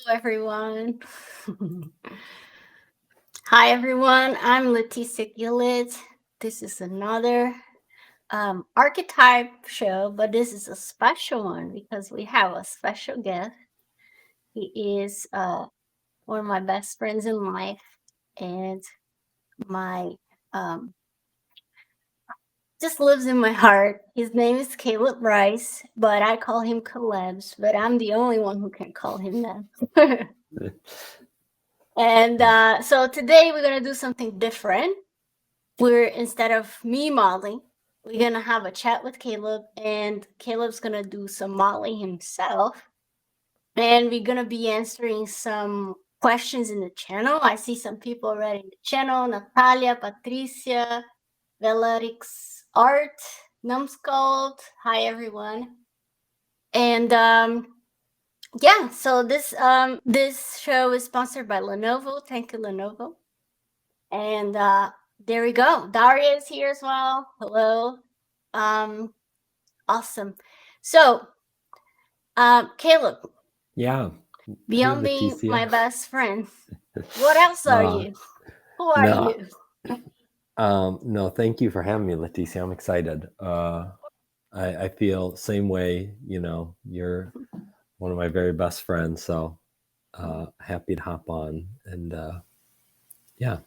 everyone. Hi, everyone. I'm Leticia Gillett. This is another Archetype show, but this is a special one because we have a special guest. He is one of my best friends in life and my um, just lives in my heart. His name is Kaleb Rice, but I call him Kalebs, but I'm the only one who can call him that. And so today we're gonna do something different. Instead of me modeling, we're gonna have a chat with Kaleb, and Kaleb's gonna do some modeling himself. And we're gonna be answering some questions in the channel. I see some people already in the channel: Natalia, Patricia, Velarix Art, Numbscult. Hi everyone. And yeah, so this show is sponsored by Lenovo. Thank you, Lenovo. And there we go. Daria is here as well. Hello. Awesome. So, Kaleb, Yeah. beyond Hey, being Leticia. my best friend, what else are you? Who are No, you? no, thank you for having me, Leticia. I'm excited. I feel same way, you're one of my very best friends, so happy to hop on and yeah,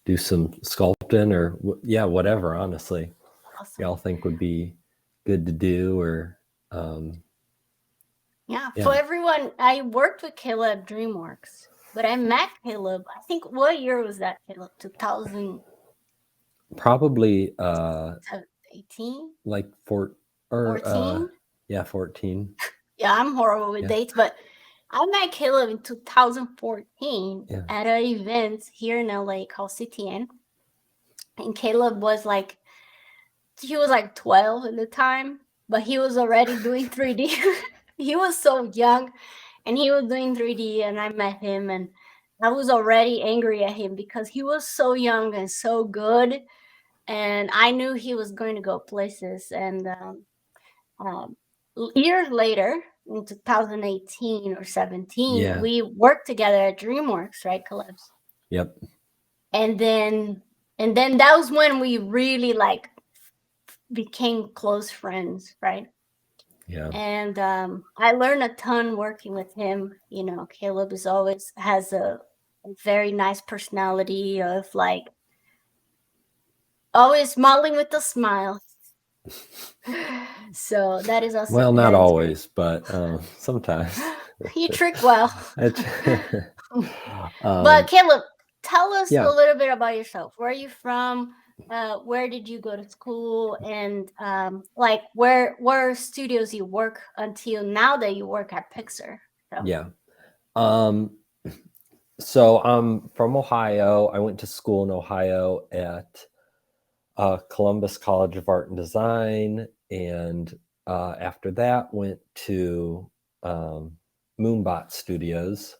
do some sculpting or whatever, honestly. Awesome. Y'all think would be good to do or Yeah, yeah. for everyone, I worked with Kaleb at DreamWorks, but I met Kaleb, I think, what year was that, Kaleb? 2018? Probably like 14? 14. Yeah, I'm horrible with Yeah. dates, but I met Kaleb in 2014 Yeah. at an event here in LA called CTN. And Kaleb was he was like 12 at the time, but he was already doing 3D. He was so young and he was doing 3D, and I met him and I was already angry at him because he was so young and so good. And I knew he was going to go places. And um, years later, in 2018 or 17, Yeah. we worked together at DreamWorks, right, Kaleb? Yep. And then that was when we really became close friends, right? Yeah. And I learned a ton working with him. Kaleb is always has a very nice personality of always modeling with a smile. So that is also Well, not that is always, but sometimes. you trick well. But um, Kaleb, tell us a yeah. little bit about yourself. Where are you from? Where did you go to school? And where studios you work until now that you work at Pixar? So. Yeah. So I'm from Ohio. I went to school in Ohio at Columbus College of Art and Design, and after that went to Moonbot Studios,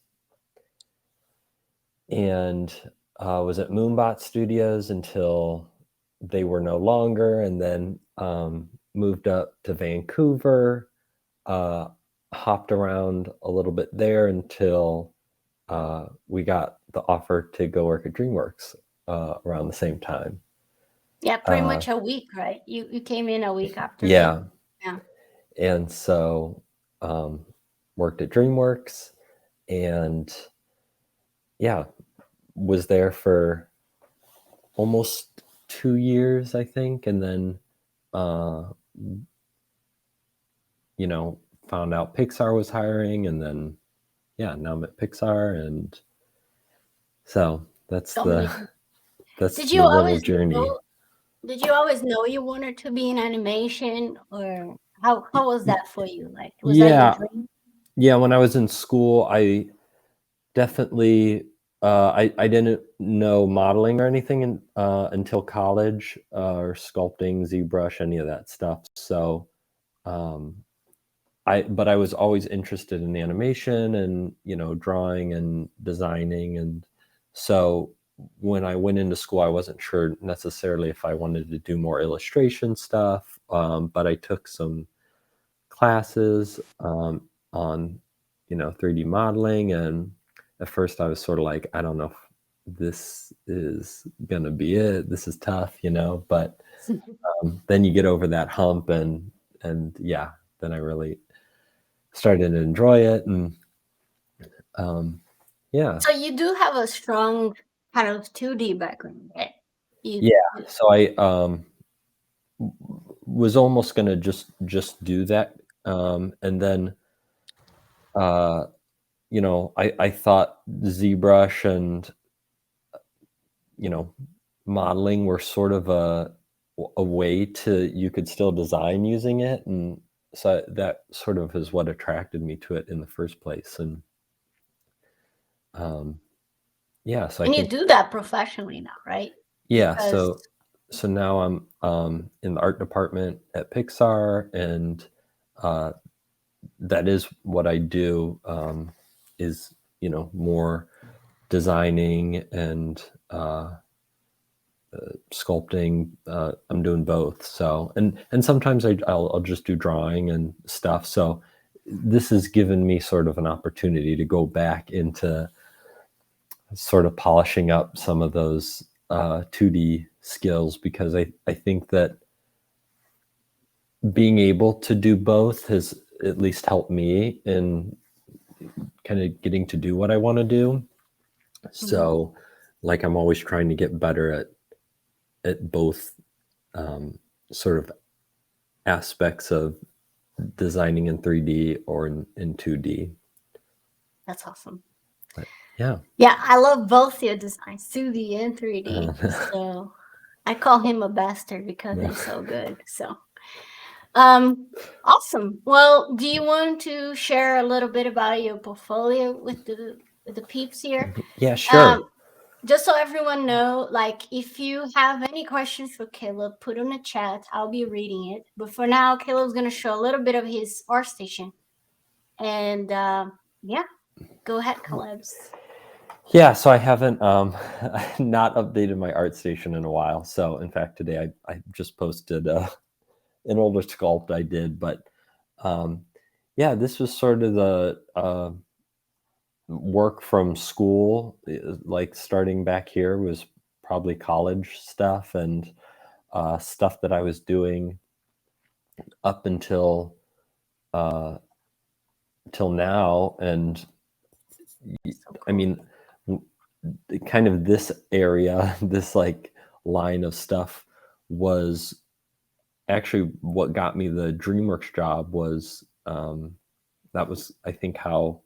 and was at Moonbot Studios until they were no longer, and then moved up to Vancouver, hopped around a little bit there until we got the offer to go work at DreamWorks around the same time. Yeah, pretty much a week, right? You came in a week after me. Yeah. Yeah. And so worked at DreamWorks and yeah, was there for almost 2 years, I think. And then, found out Pixar was hiring, and then, yeah, now I'm at Pixar. And so that's the Did you little always journey. know? Did you always know you wanted to be in animation, or how was that for you? Was that your dream? Yeah, when I was in school, I definitely I didn't know modeling or anything until college, or sculpting, ZBrush, any of that stuff. So but I was always interested in animation and drawing and designing, and so when I went into school, I wasn't sure necessarily if I wanted to do more illustration stuff, but I took some classes on 3D modeling. And at first I was sort of like, I don't know if this is gonna be it. This is tough, but then you get over that hump, and yeah, then I really started to enjoy it. And yeah. So you do have a strong kind of 2D background, right? Yeah. So I was almost gonna just do that. And then I thought ZBrush and modeling were sort of a way to, you could still design using it. And so that sort of is what attracted me to it in the first place. And yeah, so I And you think, do that professionally now, right? yeah, Because so now I'm in the art department at Pixar, and that is what I do, is more designing and sculpting. I'm doing both. So and sometimes I'll just do drawing and stuff. So this has given me sort of an opportunity to go back into sort of polishing up some of those 2D skills, because I think that being able to do both has at least helped me in kind of getting to do what I want to do. So like I'm always trying to get better at both sort of aspects of designing in 3D or in 2D. that's awesome. But yeah. Yeah, I love both your designs, 2D and 3D. So I call him a bastard because he's so good. So awesome. Well, do you want to share a little bit about your portfolio with the peeps here? Yeah, sure. Just so everyone know, like if you have any questions for Caleb, put in the chat. I'll be reading it. But for now, Caleb's gonna show a little bit of his art station. And yeah, go ahead, Caleb's. Yeah, so I haven't not updated my ArtStation in a while. So in fact, today I just posted an older sculpt I did. But yeah, this was sort of the work from school, like starting back here was probably college stuff, and stuff that I was doing up until till now. And I mean, kind of this area, this like line of stuff was actually what got me the DreamWorks job. Was that was, I think, how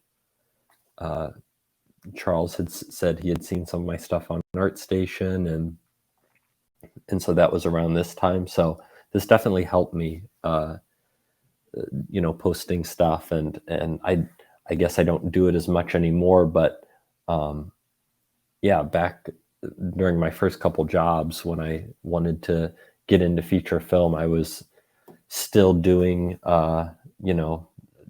Charles had said he had seen some of my stuff on ArtStation, and so that was around this time. So this definitely helped me, posting stuff, and I guess I don't do it as much anymore, but yeah, back during my first couple jobs when I wanted to get into feature film, I was still doing,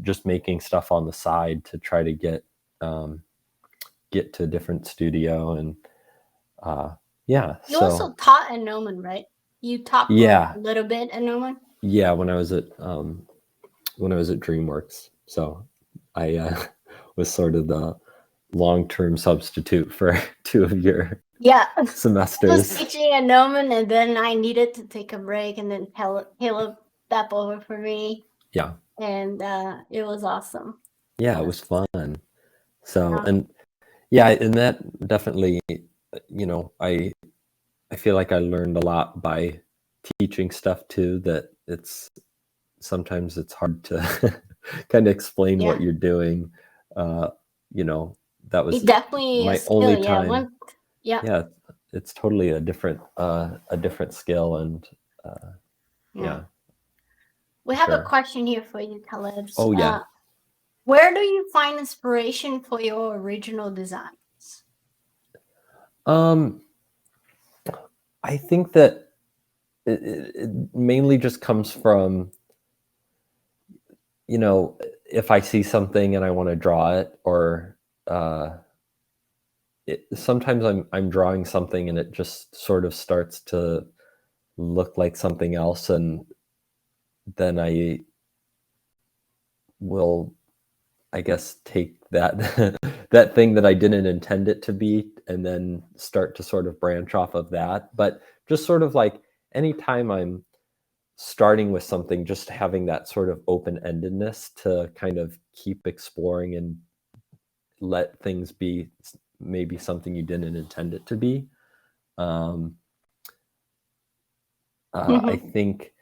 just making stuff on the side to try to get to a different studio. And yeah. You also taught at Gnomon, right? You taught Yeah, a little bit at Gnomon. yeah, when I was at DreamWorks. So I was sort of the long-term substitute for 2 of your semesters. I was teaching at Gnomon, and then I needed to take a break, and then Caleb stepped over for me. Yeah. And it was awesome. Yeah, it was fun. So, and yeah, and that definitely, I feel like I learned a lot by teaching stuff too, that sometimes it's hard to kind of explain what you're doing. That was definitely my skill, only time. Yeah, it's totally a different skill. And yeah. We have a question here for you, Kaleb. Oh yeah. Where do you find inspiration for your original designs? I think that it mainly just comes from, if I see something and I want to draw it, or sometimes I'm drawing something and it just sort of starts to look like something else, and then I will I guess, take that that thing that I didn't intend it to be, and then start to sort of branch off of that. But just sort of like anytime I'm starting with something, just having that sort of open-endedness to kind of keep exploring and let things be maybe something you didn't intend it to be. I think,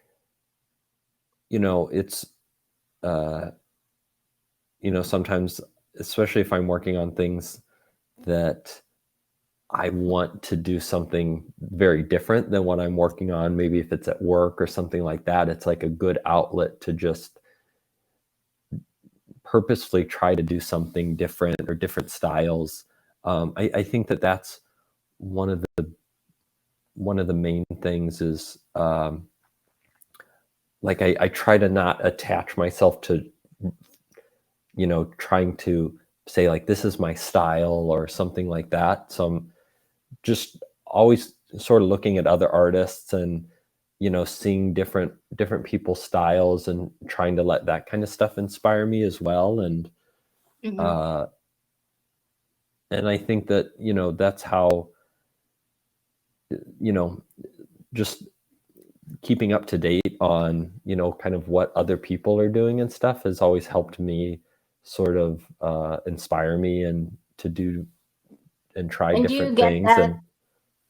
it's, sometimes, especially if I'm working on things that I want to do something very different than what I'm working on, maybe if it's at work or something like that, it's like a good outlet to just purposefully try to do something different or different styles. I think that that's one of the main things is, like I try to not attach myself to, trying to say like, this is my style or something like that. So I'm just always sort of looking at other artists and, seeing different people's styles and trying to let that kind of stuff inspire me as well. And, and I think that, that's how, just keeping up to date on, kind of what other people are doing and stuff has always helped me sort of inspire me and to do and try And do you different get things. that And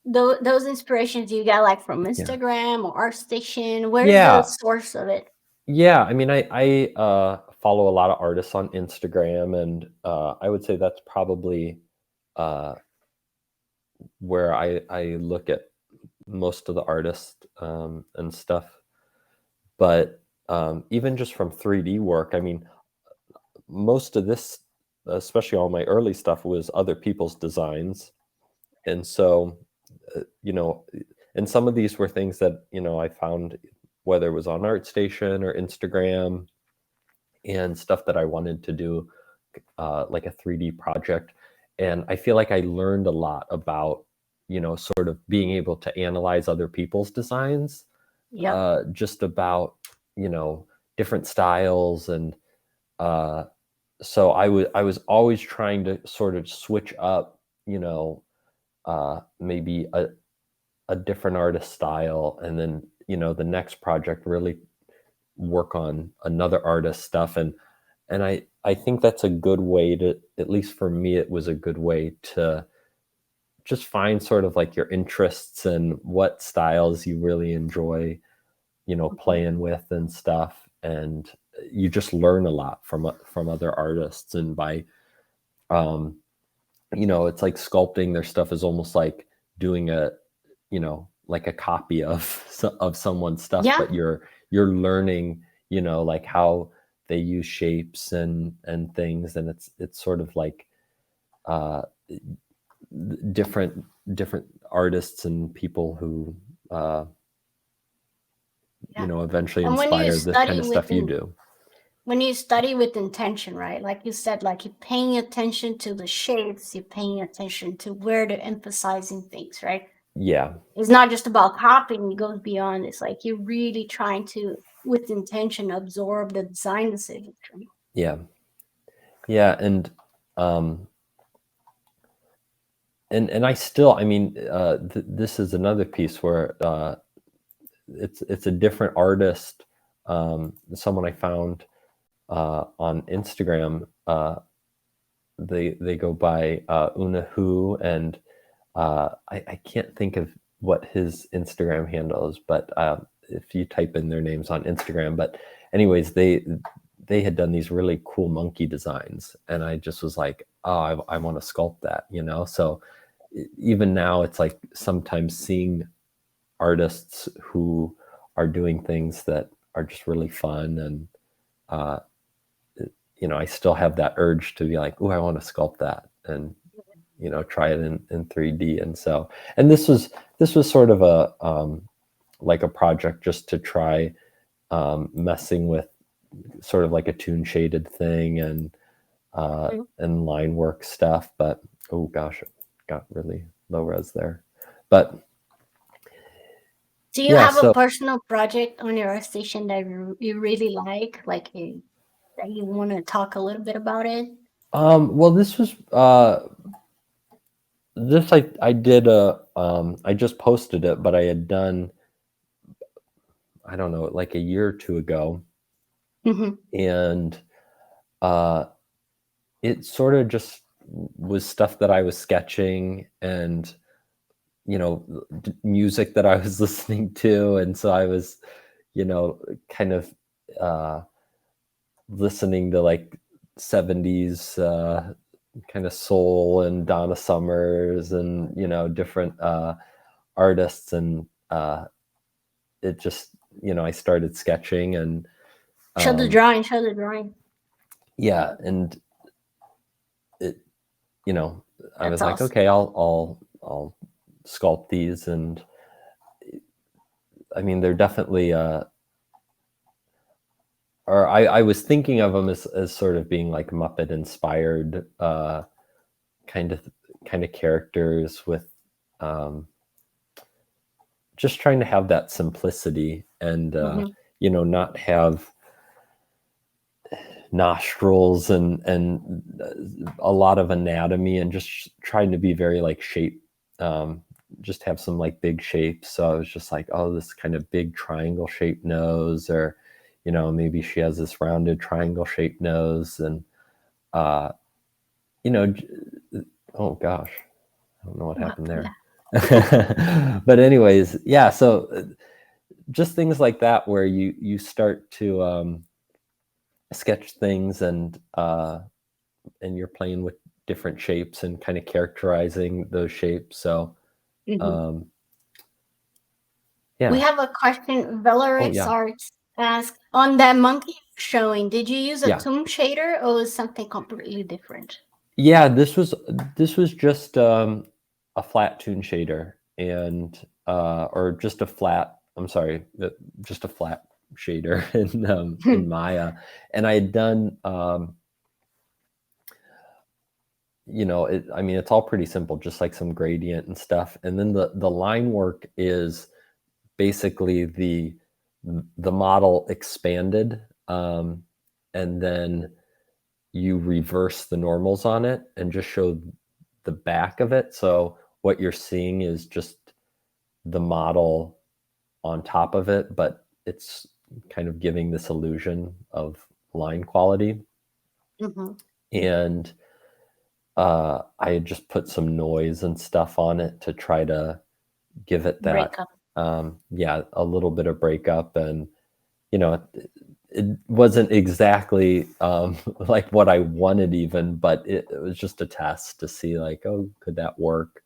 those inspirations you get like from Instagram or ArtStation? Where's the yeah, source of it? yeah. I mean, I follow a lot of artists on Instagram, and I would say that's probably uh, where I look at most of the artists and stuff. But even just from 3D work, I mean, most of this, especially all my early stuff, was other people's designs. And so, and some of these were things that, I found, whether it was on ArtStation or Instagram, and stuff that I wanted to do, like a 3D project. And I feel like I learned a lot about, sort of being able to analyze other people's designs, Yep. just about, different styles. And so I was always trying to sort of switch up, maybe a different artist style, and then, the next project really work on another artist stuff. And I think that's a good way to, at least for me, it was a good way to just find sort of like your interests and what styles you really enjoy, playing with and stuff. And you just learn a lot from other artists. And by, it's like sculpting their stuff is almost like doing a, like a copy of someone's stuff, Yeah. but you're learning, like how they use shapes and things. And it's sort of like different artists and people who eventually And when you inspire the kind study of with stuff you do. when you study with intention, right? Like you said, like you're paying attention to the shapes, you're paying attention to where they're emphasizing things, right? Yeah, It's not just about copying, it goes beyond. It's like you're really trying to, with intention, absorb the design decisions from it. yeah, yeah. Um and I still, I mean, this is another piece where it's a different artist, someone I found on Instagram. They go by Una Hu, and I can't think of what his Instagram handle is, but if you type in their names on Instagram. But anyways, they had done these really cool monkey designs, and I just was like, oh, I want to sculpt that, So even now, it's like sometimes seeing artists who are doing things that are just really fun, and I still have that urge to be like, oh, I want to sculpt that, and try it in 3D. And so, and this was sort of a like a project just to try messing with sort of like a toon shaded thing and line work stuff. But oh gosh, it got really low res there. But Do you yeah, have a so personal project on your station that you really like that you want to talk a little bit about it? Well, this was this I did I just posted it, but I had done, I don't know, like a year or two ago, and it sort of just was stuff that I was sketching and music that I was listening to, and so I was kind of listening to like 70s kind of soul and Donna Summers and different artists, and it just I started sketching and show the drawing. Yeah, and it I That's was like, awesome. okay, I'll sculpt these, and I mean they're definitely or I was thinking of them as sort of being like Muppet inspired kind of characters with just trying to have that simplicity and not have nostrils and a lot of anatomy, and just trying to be very like shape, just have some like big shapes. So I was just like, oh, this kind of big triangle shaped nose, or maybe she has this rounded triangle shaped nose, and oh gosh, I don't know what happened there. But anyways, yeah, so just things like that where you start to sketch things, and you're playing with different shapes and kind of characterizing those shapes. So yeah. We have a question. Velarix Arts asked, on that monkey showing, did you use a tomb shader or was something completely different? Yeah, this was just a flat toon shader, and or just a flat, I'm sorry, just a flat shader in Maya. And I had done I mean, it's all pretty simple, just like some gradient and stuff. And then the line work is basically the model expanded, and then you reverse the normals on it and just show the back of it. So what you're seeing is just the model on top of it, but it's kind of giving this illusion of line quality. And I had just put some noise and stuff on it to try to give it that a little bit of breakup. And it wasn't exactly like what I wanted even, but it was just a test to see like, oh, could that work?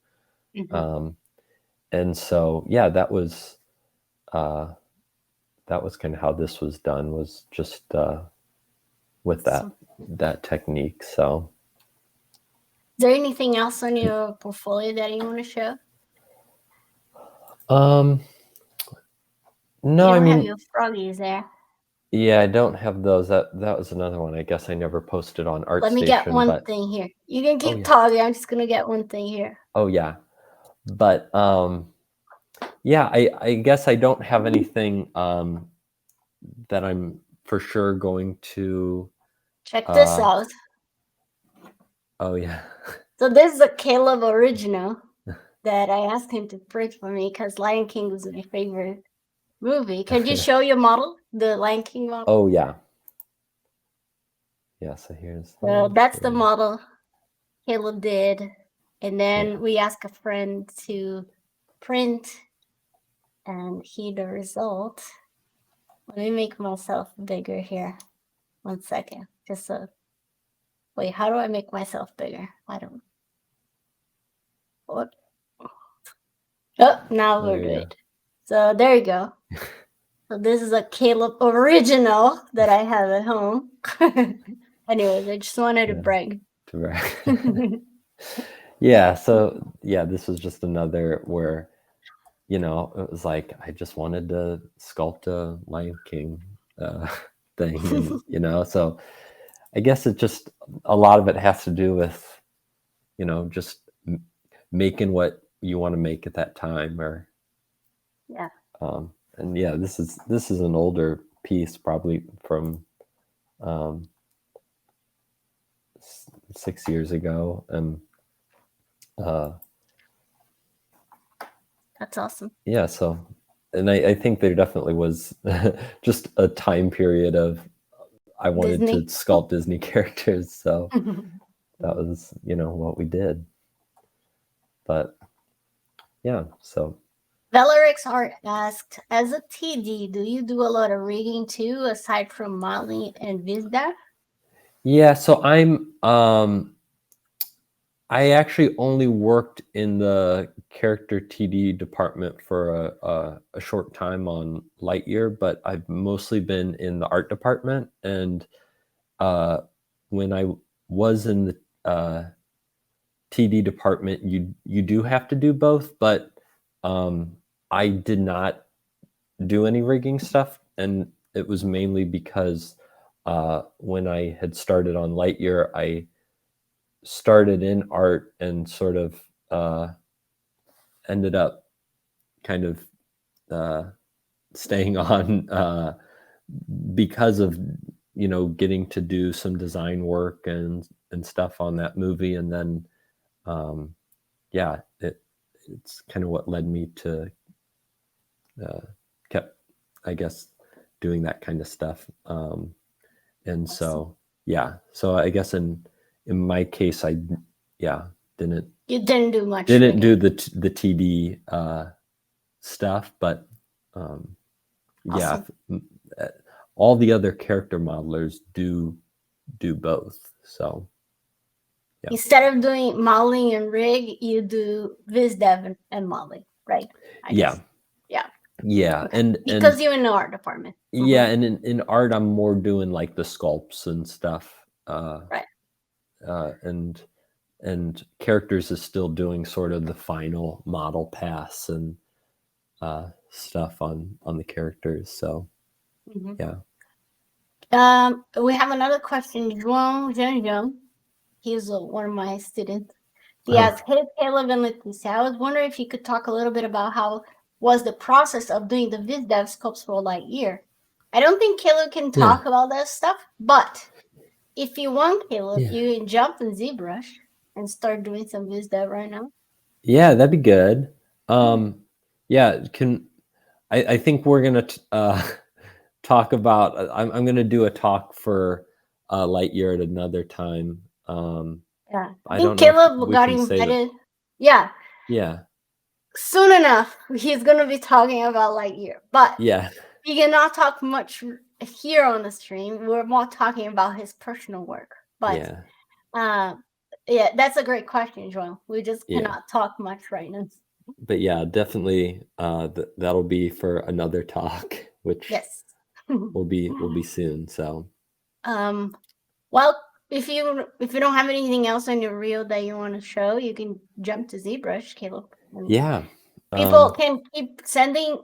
And so yeah, that was kind of how this was done, was just with that technique. So is there anything else on your portfolio that you want to show? No, I mean, have your froggies there. Yeah, I don't have those. That was another one. I guess I never posted on ArtStation. Let me get one thing here. You can keep talking. I'm just gonna get one thing here. Oh yeah, but yeah, I guess I don't have anything that I'm for sure going to check this out. Oh yeah. So this is a Kaleb original that I asked him to print for me because Lion King was my favorite movie. Can you show your model, the Lion King model? Oh yeah. Yeah, so here's that's the model Kaleb did. And then we asked a friend to print, and the result. Let me make myself bigger here. 1 second. Just so. Wait, how do I make myself bigger? I don't. What? Oh, now we're good. So there you go. So this is a Kaleb original that I have at home. Anyways, I just wanted to brag. Yeah, so yeah, this was just another where it was like I just wanted to sculpt a Lion King thing, and so I guess it just, a lot of it has to do with just making what you want to make at that time, or and yeah, this is an older piece, probably from 6 years ago, and That's awesome. yeah, so, and I think there definitely was just a time period of I wanted Disney. to sculpt Disney characters, so that was, you know, what we did. But yeah, so Valerix Art asked, as a TD, do you do a lot of rigging too, aside from modeling and VizDev? yeah, so I actually only worked in the character TD department for a short time on Lightyear, but I've mostly been in the art department. And when I was in the TD department, you do have to do both, but I did not do any rigging stuff, and it was mainly because when I had started on Lightyear, I started in art and sort of ended up kind of staying on because of, you know, getting to do some design work and stuff on that movie. And then yeah, it's kind of what led me to kept, I guess, doing that kind of stuff. And so yeah, so I guess in my case, I didn't You didn't do much. Didn't do rigging. the TD stuff, but yeah, all the other character modelers do both. So yeah. Instead of doing modeling and rig, you do VizDev and modeling, right? I guess. Yeah, Okay. and because you're in the art department. Yeah, and in art, I'm more doing like the sculpts and stuff. Right. And characters is still doing sort of the final model pass and stuff on the characters. So yeah. We have another question. Zhuang. He's one of my students. He Oh. asked, "Hey, Kaleb and Leticia, I was wondering if you could talk a little bit about how was the process of doing the VizDev sculpts for Lightyear." I don't think Kaleb can talk about that stuff, but if you want, Kaleb, you can jump in ZBrush and start doing some VizDev right now. Yeah, that'd be good. Yeah, I think we're gonna talk about. I'm gonna do a talk for Lightyear at another time. Yeah, I think don't know if Kaleb we got can say that. invited. Yeah, Yeah, soon enough, he's gonna be talking about Lightyear, but yeah, we cannot talk much here on the stream. We're more talking about his personal work. But yeah, that's a great question, Joel. We just cannot talk much right now. But yeah, definitely that'll be for another talk, which Yes. will be soon. So well, if you don't have anything else on your reel that you want to show, you can jump to ZBrush, Caleb. Yeah. People can keep sending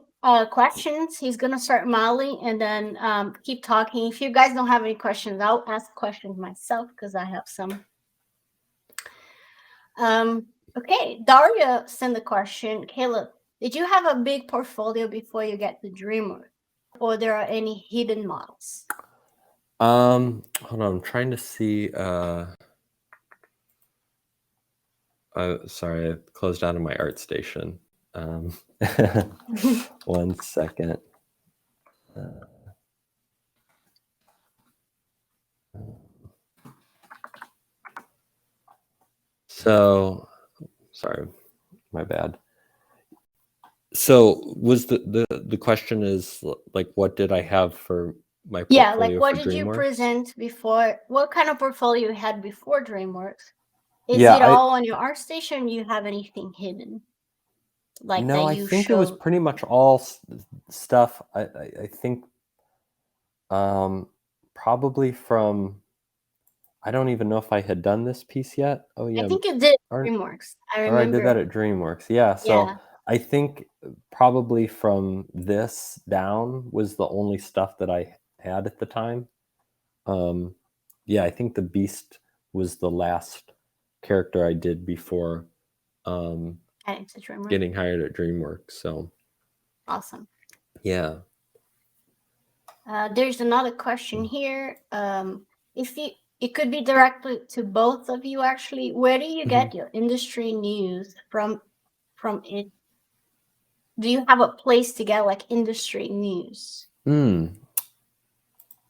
questions. He's gonna start modeling and then keep talking. If you guys don't have any questions, I'll ask questions myself because I have some. Okay, Daria sent the question, Caleb, did you have a big portfolio before you get to DreamWorks, or there are any hidden models? Hold on, I'm trying to see. Sorry, I closed out of my ArtStation. 1 second. So, sorry, my bad. So, was the question is like, what did I have for my portfolio? Yeah, like what did you DreamWorks? present before? What kind of portfolio you had before DreamWorks? Is it all on your ArtStation? You have anything hidden? Like no, that I you think it was showed? pretty much all stuff. I think probably from, I don't even know if I had done this piece yet. Oh yeah, I think you did DreamWorks. I remember. Or I did that at DreamWorks. Yeah, so Yeah. I think probably from this down was the only stuff that I had at the time. Yeah, I think the Beast was the last character I did before getting hired at DreamWorks. So awesome. Yeah. There's another question here. If you it could be directly to both of you, actually. Where do you get your industry news from it? Do you have a place to get like industry news?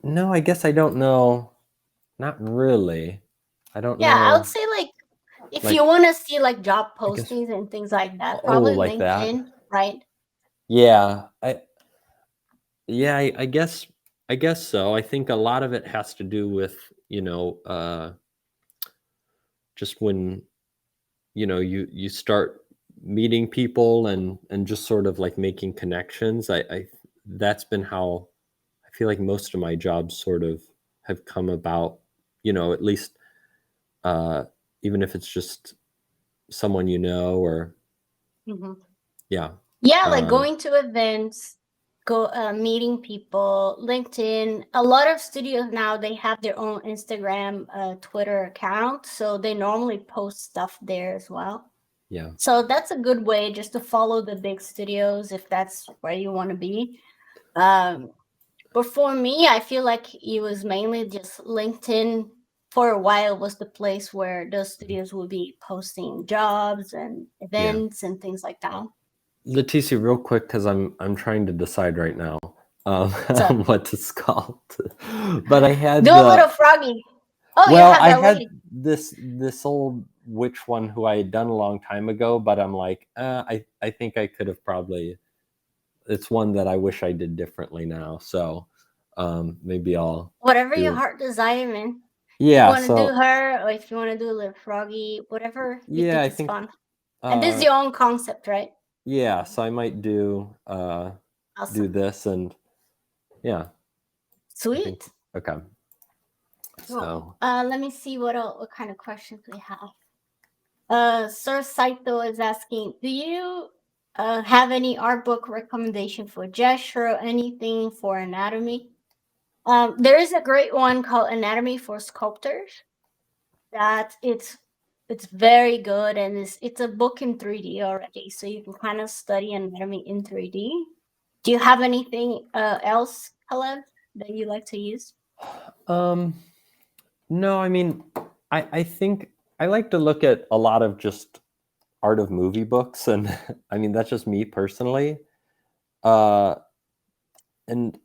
No, I guess I don't know. Not really. I don't Yeah, I would know. say like if Like, you want to see like job I guess, postings and things like that, oh, probably like that. LinkedIn, right? Yeah, I guess so. I think a lot of it has to do with, just when, you start meeting people and just sort of like making connections. I That's been how I feel like most of my jobs sort of have come about, at least uh even if it's just someone or Hmm. yeah. Yeah, like Um going to events, meeting people, LinkedIn. A lot of studios now they have their own Instagram, Twitter account, so they normally post stuff there as well. yeah. So that's a good way just to follow the big studios if that's where you want to be. But for me, I feel like it was mainly just LinkedIn for a while was the place where those studios would be posting jobs and Yeah. events and things like that. Leticia, real quick, because I'm trying to decide right now So what to sculpt. But I do had a little froggy. Oh, you well, have I that had lady. this old witch one who I had done a long time ago, but I'm like, I think I could have probably. It's one that I wish I did differently now. So maybe I'll Whatever your do. heart desire, man. If you Yeah. want to do So her, or if you want to do a little froggy, whatever you yeah, think I is think fun. And this is your own concept, right? yeah. So I might do Awesome. this and yeah. I think Sweet. okay. Cool. So Let me see what kind of questions we have. Sir Saito is asking, do you have any art book recommendation for gesture or anything for anatomy? There is a great one called Anatomy for Sculptors. That it's very good, and it's a book in 3D already, so you can kind of study anatomy in 3D. Do you have anything else, Kaleb, that you like to use? um no, I mean I think I like to look at a lot of just art of movie books and I mean that's just me personally. Uh and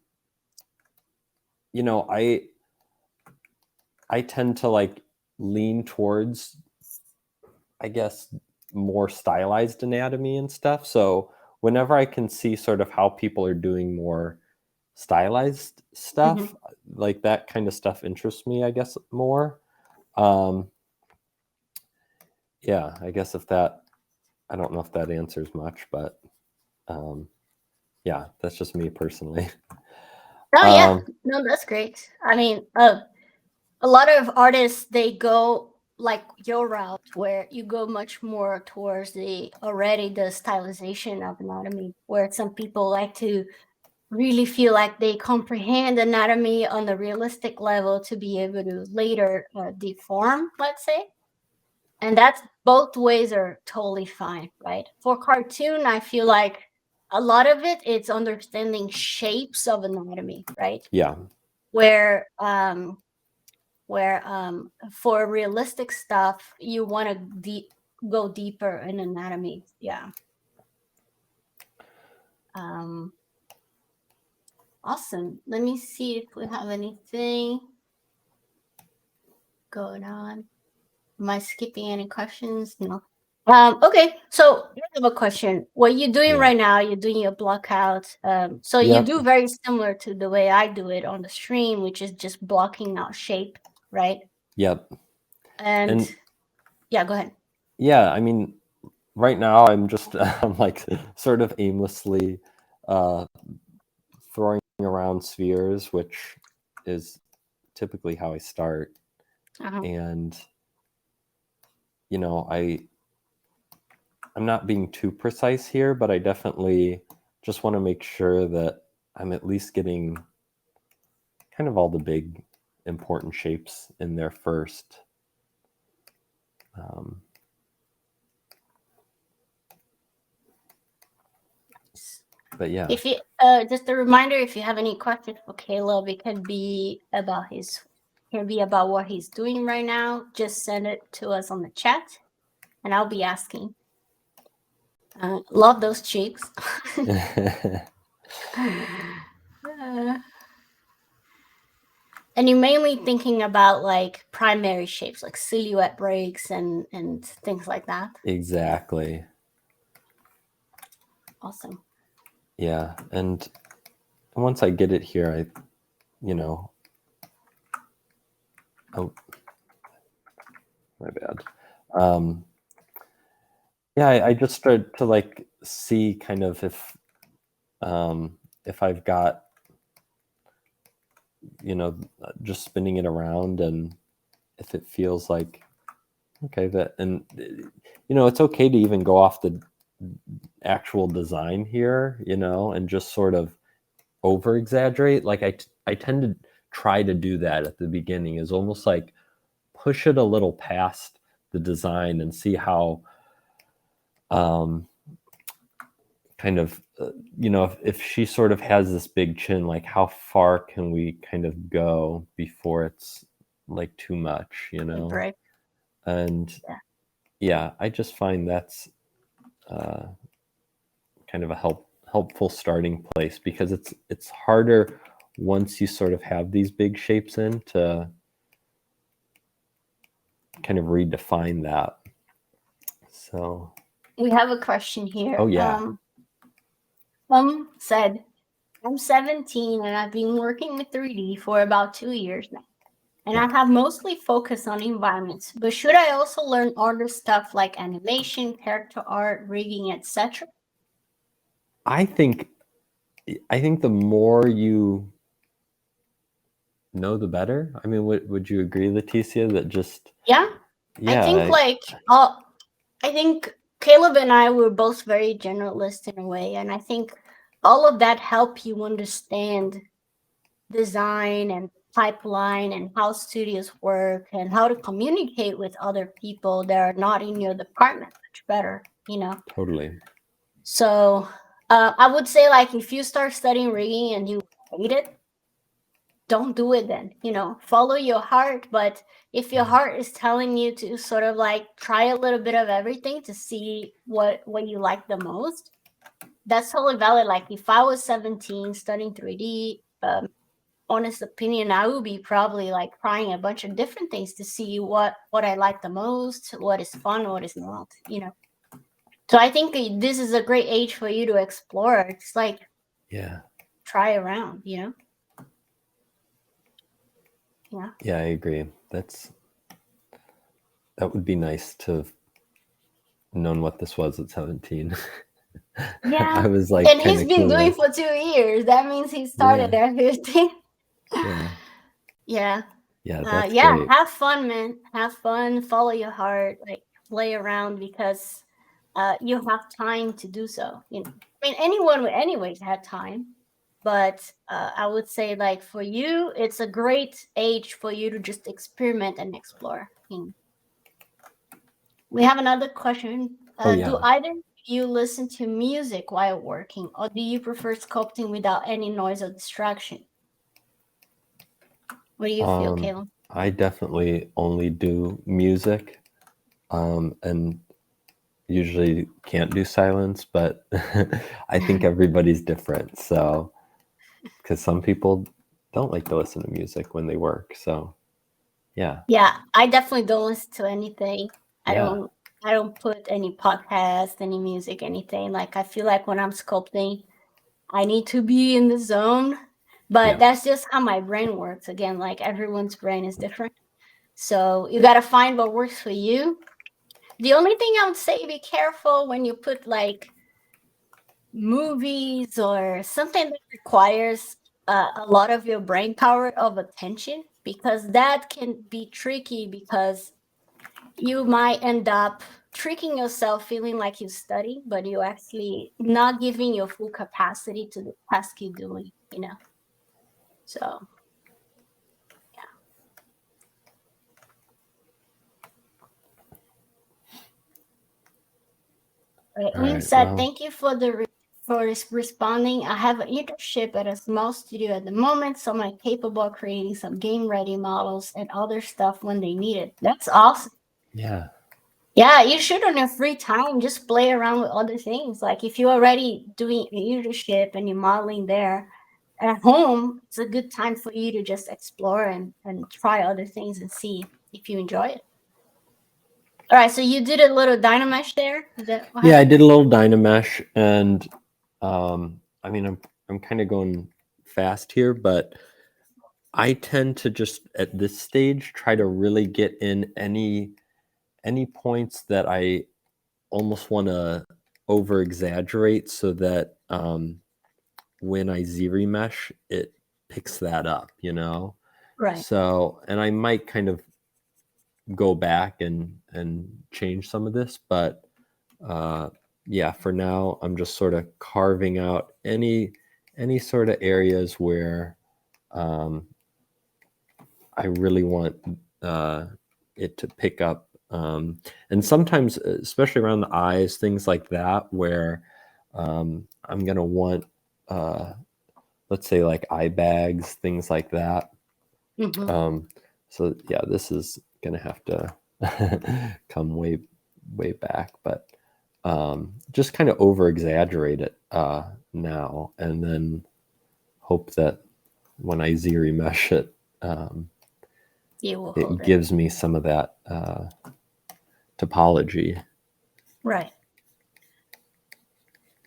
you know, I tend to like lean towards I guess more stylized anatomy and stuff. So whenever I can see sort of how people are doing more stylized Hmm. stuff, like that kind of stuff interests me, I guess, more. Um, yeah, I guess if that, I don't know if that answers much, but um, yeah, that's just me personally. Oh yeah, Um, no, that's great. I mean, a lot of artists they go like your route, where you go much more towards the stylization of anatomy, where some people like to really feel like they comprehend anatomy on a realistic level to be able to later deform, let's say. And that's both ways are totally fine, right? For cartoon, I feel like a lot of it's understanding shapes of anatomy, right? yeah, Where for realistic stuff you want to go deeper in anatomy. Yeah. um awesome. Let me see if we have anything going on. Am I skipping any questions? No. Okay, so I have a question. What you're doing yeah, right now, you're doing your block out. So you yep, do very similar to the way I do it on the stream, which is just blocking out shape, right? yep. And And yeah, go ahead. yeah, I mean, right now I'm just I'm like sort of aimlessly uh, throwing around spheres, which is typically how I start. Uh-huh. And you know, I'm not being too precise here, but I definitely just want to make sure that I'm at least getting kind of all the big important shapes in there first. Um, but yeah, If you just a reminder, if you have any questions for Caleb, it could be about his can be about what he's doing right now, just send it to us on the chat, and I'll be asking. Love those cheeks. And you're mainly thinking about like primary shapes, like silhouette breaks and things like that. Exactly. Awesome. Yeah, and once I get it here, oh, my bad. Yeah, I just started to like see kind of if I've got, just spinning it around, and if it feels like, okay, it's okay to even go off the actual design here, and just sort of over exaggerate. Like I tend to try to do that at the beginning, is almost like push it a little past the design and see how kind of if she sort of has this big chin, like how far can we kind of go before it's like too much, Right. And yeah, I just find that's kind of a helpful starting place, because it's harder once you sort of have these big shapes in to kind of redefine that. So we have a question here. Oh yeah. Said, I'm 17 and I've been working with 3D for about 2 years now. And I have mostly focused on environments, but should I also learn other stuff like animation, character art, rigging, etc.? I think the more you know, the better. I mean, would you agree, Leticia, that just Yeah. I think Kaleb and I were both very generalist in a way, and I think all of that help you understand design and pipeline and how studios work and how to communicate with other people that are not in your department much better, Totally. So I would say, like, if you start studying rigging and you hate it, don't do it then. Follow your heart. But if your heart is telling you to sort of like try a little bit of everything to see what you like the most, that's totally valid. Like if I was 17 studying 3D, honest opinion, I would be probably like trying a bunch of different things to see what I like the most, what is fun, what is not, So I think this is a great age for you to explore. It's like, try around, Yeah. Yeah, I agree. That would be nice to have known what this was at 17. Yeah. I was like, and he's been doing for 2 years. That means he started at 15. Yeah. Yeah. Yeah, that's great. Have fun, man. Have fun. Follow your heart. Like, play around, because you have time to do so. I mean, anyone would anyways have time, but I would say, like, for you, it's a great age for you to just experiment and explore. We have another question. Do either of you listen to music while working, or do you prefer sculpting without any noise or distraction? What do you feel, Kaleb? I definitely only do music, and usually can't do silence, but I think everybody's different. So, because some people don't like to listen to music when they work. So, yeah. Yeah, I definitely don't listen to anything. Yeah. I don't put any podcast, any music, anything. Like, I feel like when I'm sculpting, I need to be in the zone. But that's just how my brain works. Again, like, everyone's brain is different. So you got to find what works for you. The only thing I would say, be careful when you put like movies or something that requires a lot of your brain power of attention, because that can be tricky, because you might end up tricking yourself feeling like you study, but you actually not giving your full capacity to the task you're doing, So, yeah. All right, Said, thank you for for responding. I have an internship at a small studio at the moment, so I'm capable of creating some game-ready models and other stuff when they need it. That's awesome. Yeah. Yeah, you should on your free time just play around with other things. Like if you're already doing a internship and you're modeling there at home, it's a good time for you to just explore and try other things and see if you enjoy it. All right, so you did a little Dynamesh there. Is that what Yeah, I happened? did a little Dynamesh, and I mean, I'm kind of going fast here, but I tend to just at this stage try to really get in any points that I almost want to over exaggerate so that when I Z-remesh, it picks that up, you know? Right. So, and I might kind of go back and change some of this, but yeah, for now, I'm just sort of carving out any sort of areas where I really want it to pick up. And sometimes, especially around the eyes, things like that, where I'm going to want, let's say, like eye bags, things like that. Mm-hmm. So yeah, this is going to have to come way back, but just kind of over exaggerate it now, and then hope that when I Z-remesh it, You will it hold it. gives me some of that topology. Right.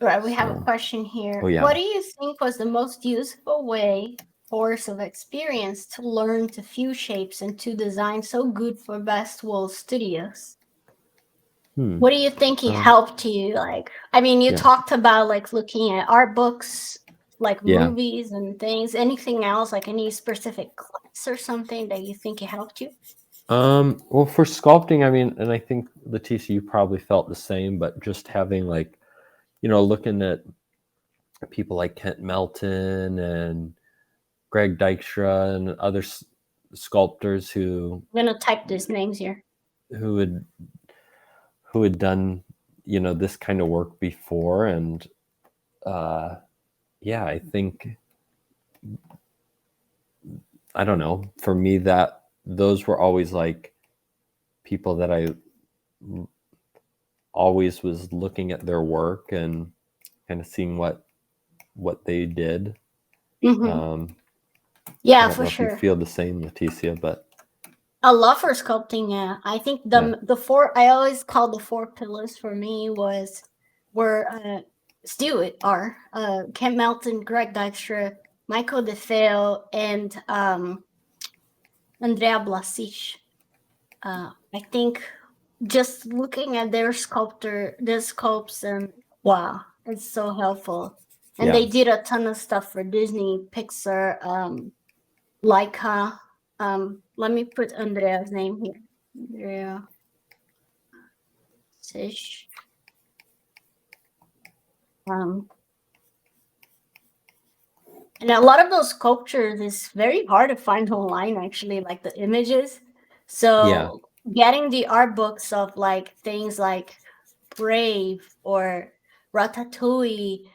Right. We have a So, question here. oh yeah. What do you think was the most useful way, course of experience to learn to fuse shapes and to design so good for Best World Studios? What do you think it helped you? Like, I mean, you Yeah. talked about like looking at art books, like Yeah. movies and things. Anything else, like any specific class or something that you think it helped you? Well, for sculpting, I mean, and I think Leticia, you probably felt the same, but just having like, you know, looking at people like Kent Melton and Greg Dykstra and other sculptors who I'm gonna type these names here. who had done, you know, this kind of work before, and yeah, I think, I don't know, for me, that those were always like people that I always was looking at their work and kind of seeing what they did. Mm-hmm. I Yeah, don't for know if you sure. feel the same, Leticia, but A love for sculpting. Yeah, I think the four I always call the four pillars for me were still are Kent Melton, Greg Dykstra, Michael DeFeo, and Andrea Blasic. I think just looking at their sculpts, and wow, it's so helpful. And yeah, they did a ton of stuff for Disney, Pixar, Leica. Let me put Andrea's name here. Andrea Sish. And a lot of those sculptures is very hard to find online, actually, like the images. So getting the art books of like things like Brave or Ratatouille,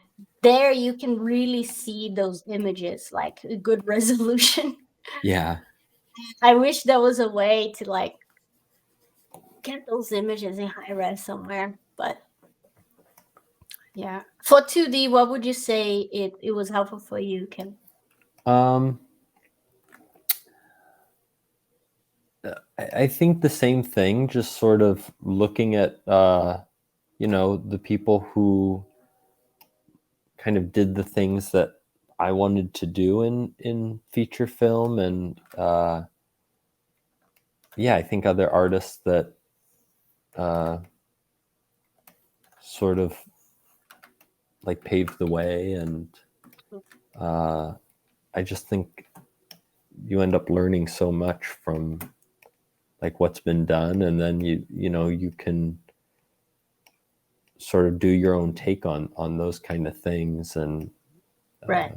there you can really see those images, like a good resolution. yeah. I wish there was a way to like get those images in high res somewhere, but yeah. For 2D, what would you say it was helpful for you, Kim? I think the same thing, just sort of looking at, you know, the people who kind of did the things that I wanted to do in feature film, and yeah, I think other artists that sort of like paved the way, and I just think you end up learning so much from like what's been done, and then you know, you can sort of do your own take on those kind of things, and Right.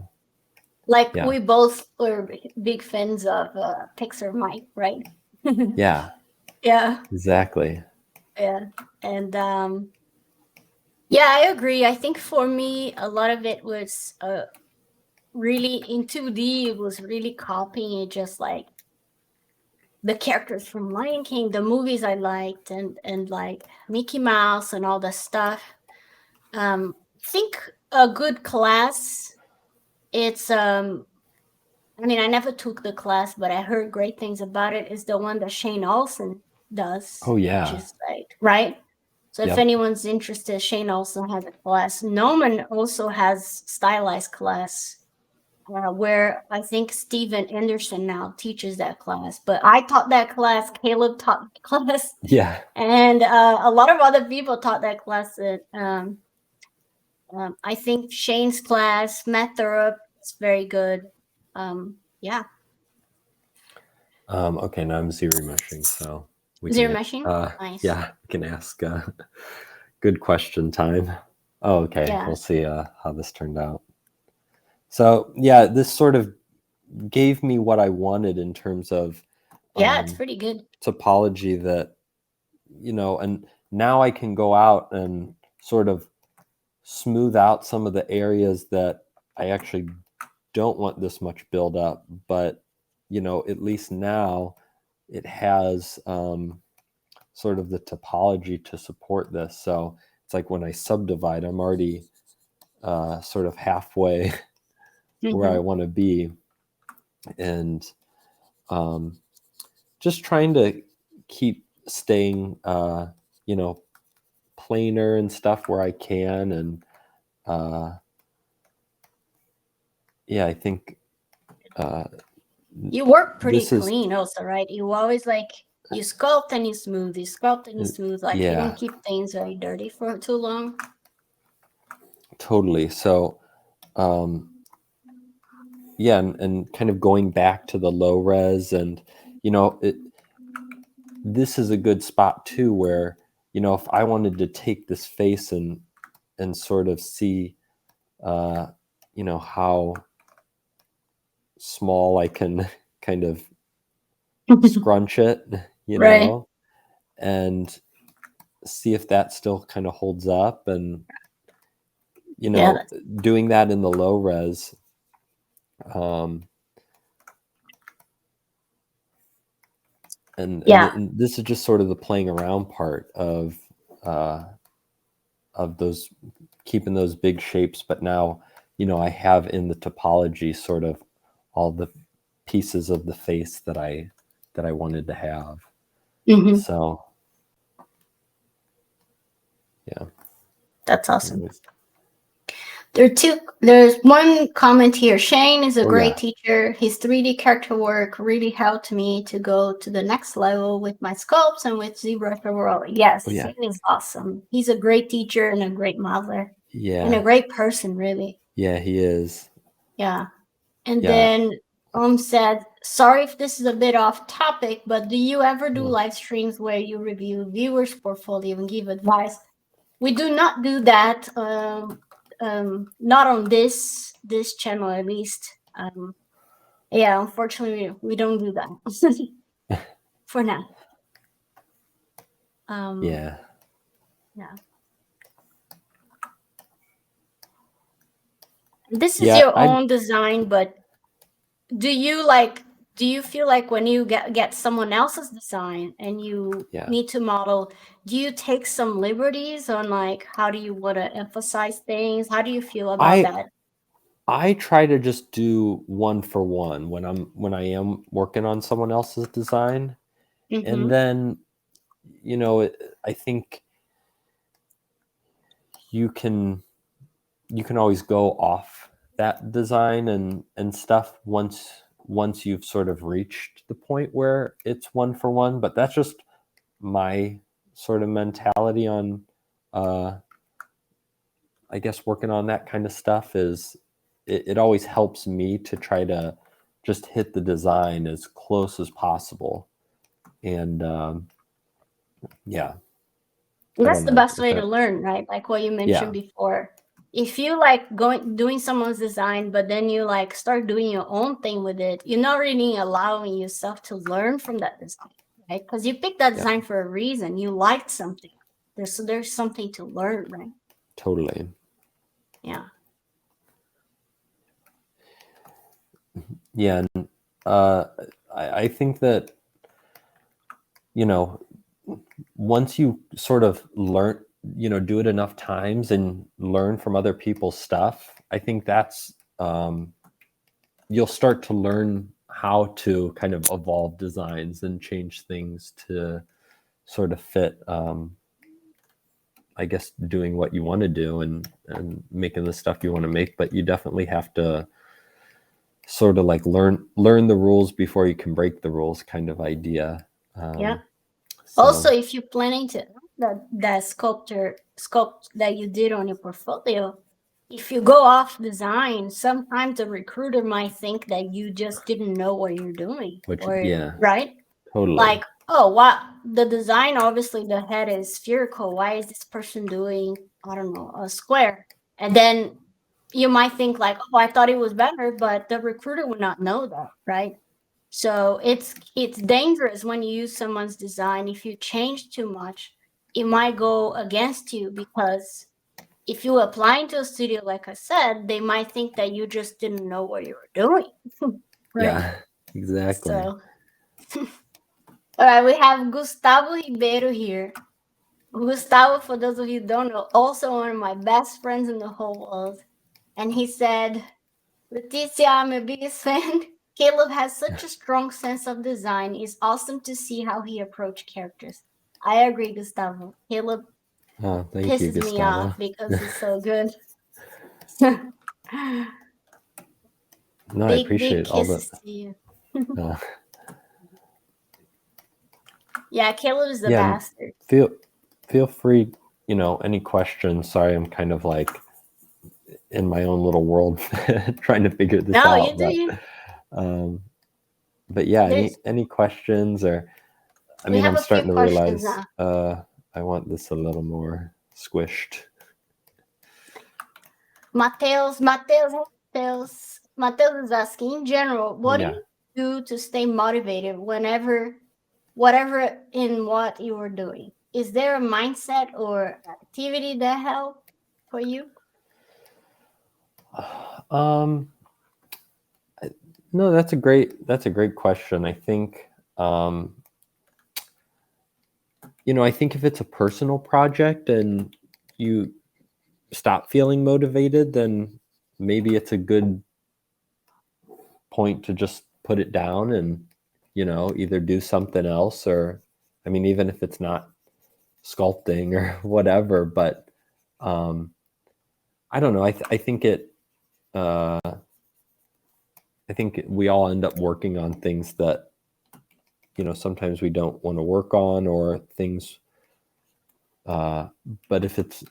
Like yeah, we both were big fans of Pixar Mike, right? yeah, Yeah, exactly. yeah. And Yeah, I agree. I think for me, a lot of it was really in 2D. It was really copying it, just like the characters from Lion King, the movies I liked, and like Mickey Mouse and all the stuff. I think a good class. It's I mean, I never took the class, but I heard great things about it. Is the one that Shane Olsen does, Oh which yeah. is like right. So if Yep. anyone's interested, Shane also has a class. Gnomon also has stylized class, where I think Steven Anderson now teaches that class. But I taught that class, Kaleb taught the class, Yeah. and a lot of other people taught that class. I think Shane's class, Matt Thurup, is very good. Yeah, Okay, now I'm ZBrushing, so we zero can meshing, nice. yeah, we can ask good question time. Oh, okay. Yeah, We'll see how this turned out. So yeah, this sort of gave me what I wanted in terms of yeah, it's pretty good. topology that, and now I can go out and sort of smooth out some of the areas that I actually don't want this much build up, but at least now it has sort of the topology to support this. So it's like when I subdivide, I'm already sort of halfway where I want to be, and just trying to keep staying, planar and stuff where I can, and yeah, I think You work pretty this is clean, also, right? You always like you sculpt and you smooth, you sculpt and you smooth. Like you yeah, don't keep things very dirty for too long. totally. So yeah, and kind of going back to the low res, and this is a good spot too, where if I wanted to take this face and sort of see how small I can kind of scrunch it, Right. and see if that still kind of holds up, and Yeah. doing that in the low res, Yeah. and this is just sort of the playing around part of those, keeping those big shapes, but now I have in the topology sort of all the pieces of the face that I wanted to have. Mm-hmm. So yeah, That's awesome. There's one comment here. Shane is a Oh, great yeah. teacher. His 3D character work really helped me to go to the next level with my sculpts and with ZBrush overall. Yes, Oh, yeah. Shane is awesome. He's a great teacher and a great modeler and a Yeah. great person, really. Yeah, he is. Yeah. And Yeah. then said, sorry if this is a bit off topic, but do you ever do Mm. live streams where you review viewers' portfolio and give advice? We do not do that. Not on this channel, at least. Yeah, unfortunately, we don't do that for now. Yeah. Yeah. This is Yeah, your own design, but do you feel like when you get someone else's design and you Yeah. need to model, do you take some liberties on like how do you want to emphasize things? How do you feel about that? I try to just do one for one when I am working on someone else's design, and then I think you can always go off that design and stuff once you've sort of reached the point where it's one for one, but that's just my sort of mentality on I guess working on that kind of stuff. Is it always helps me to try to just hit the design as close as possible, and yeah, That's the know best if way to that learn, right? Like what you mentioned yeah before. If you like doing someone's design, but then you like start doing your own thing with it, you're not really allowing yourself to learn from that design, right? Because you picked that yeah design for a reason. You liked something. There's something to learn, right? Totally. Yeah. Yeah. And, I think that, once you sort of learn, do it enough times and learn from other people's stuff, I think that's, you'll start to learn how to kind of evolve designs and change things to sort of fit, I guess, doing what you want to do and making the stuff you want to make. But you definitely have to sort of like learn the rules before you can break the rules kind of idea. Yeah. So, Also, if you're planning to that sculpt that you did on your portfolio, if you go off design, sometimes the recruiter might think that you just didn't know what you're doing. yeah, Right? totally. Like, oh, what the design, obviously the head is spherical. Why is this person doing, I don't know, a square? And then you might think like, oh, I thought it was better, but the recruiter would not know that, right? So it's dangerous when you use someone's design. If you change too much, it might go against you, because if you apply into a studio, like I said, they might think that you just didn't know what you were doing. Right? Yeah, exactly. So, all right, we have Gustavo Ribeiro here. Gustavo, for those of you who don't know, also one of my best friends in the whole world. And he said, Leticia, I'm your biggest fan. Kaleb has such a strong sense of design. It's awesome to see how he approached characters. I agree, Gustavo. Kaleb Oh, thank you, pisses me Gustavo. off because he's so good. No, I appreciate all kisses the. to you. Uh, Yeah, Kaleb is the yeah, bastard. feel free. Any questions? Sorry, I'm kind of like in my own little world trying to figure this No, out. you do you. But yeah, There's- any questions? Or I We mean, have I'm a few starting to realize questions now. I want this a little more squished. Mateus is asking, in general, what do you do to stay motivated whatever in what you are doing? Is there a mindset or activity that help for you? No, that's a great question. I think, I think if it's a personal project and you stop feeling motivated, then maybe it's a good point to just put it down and, either do something else, or, I mean, even if it's not sculpting or whatever, but, I don't know. I think I think we all end up working on things that, sometimes we don't want to work on, or things, but if it's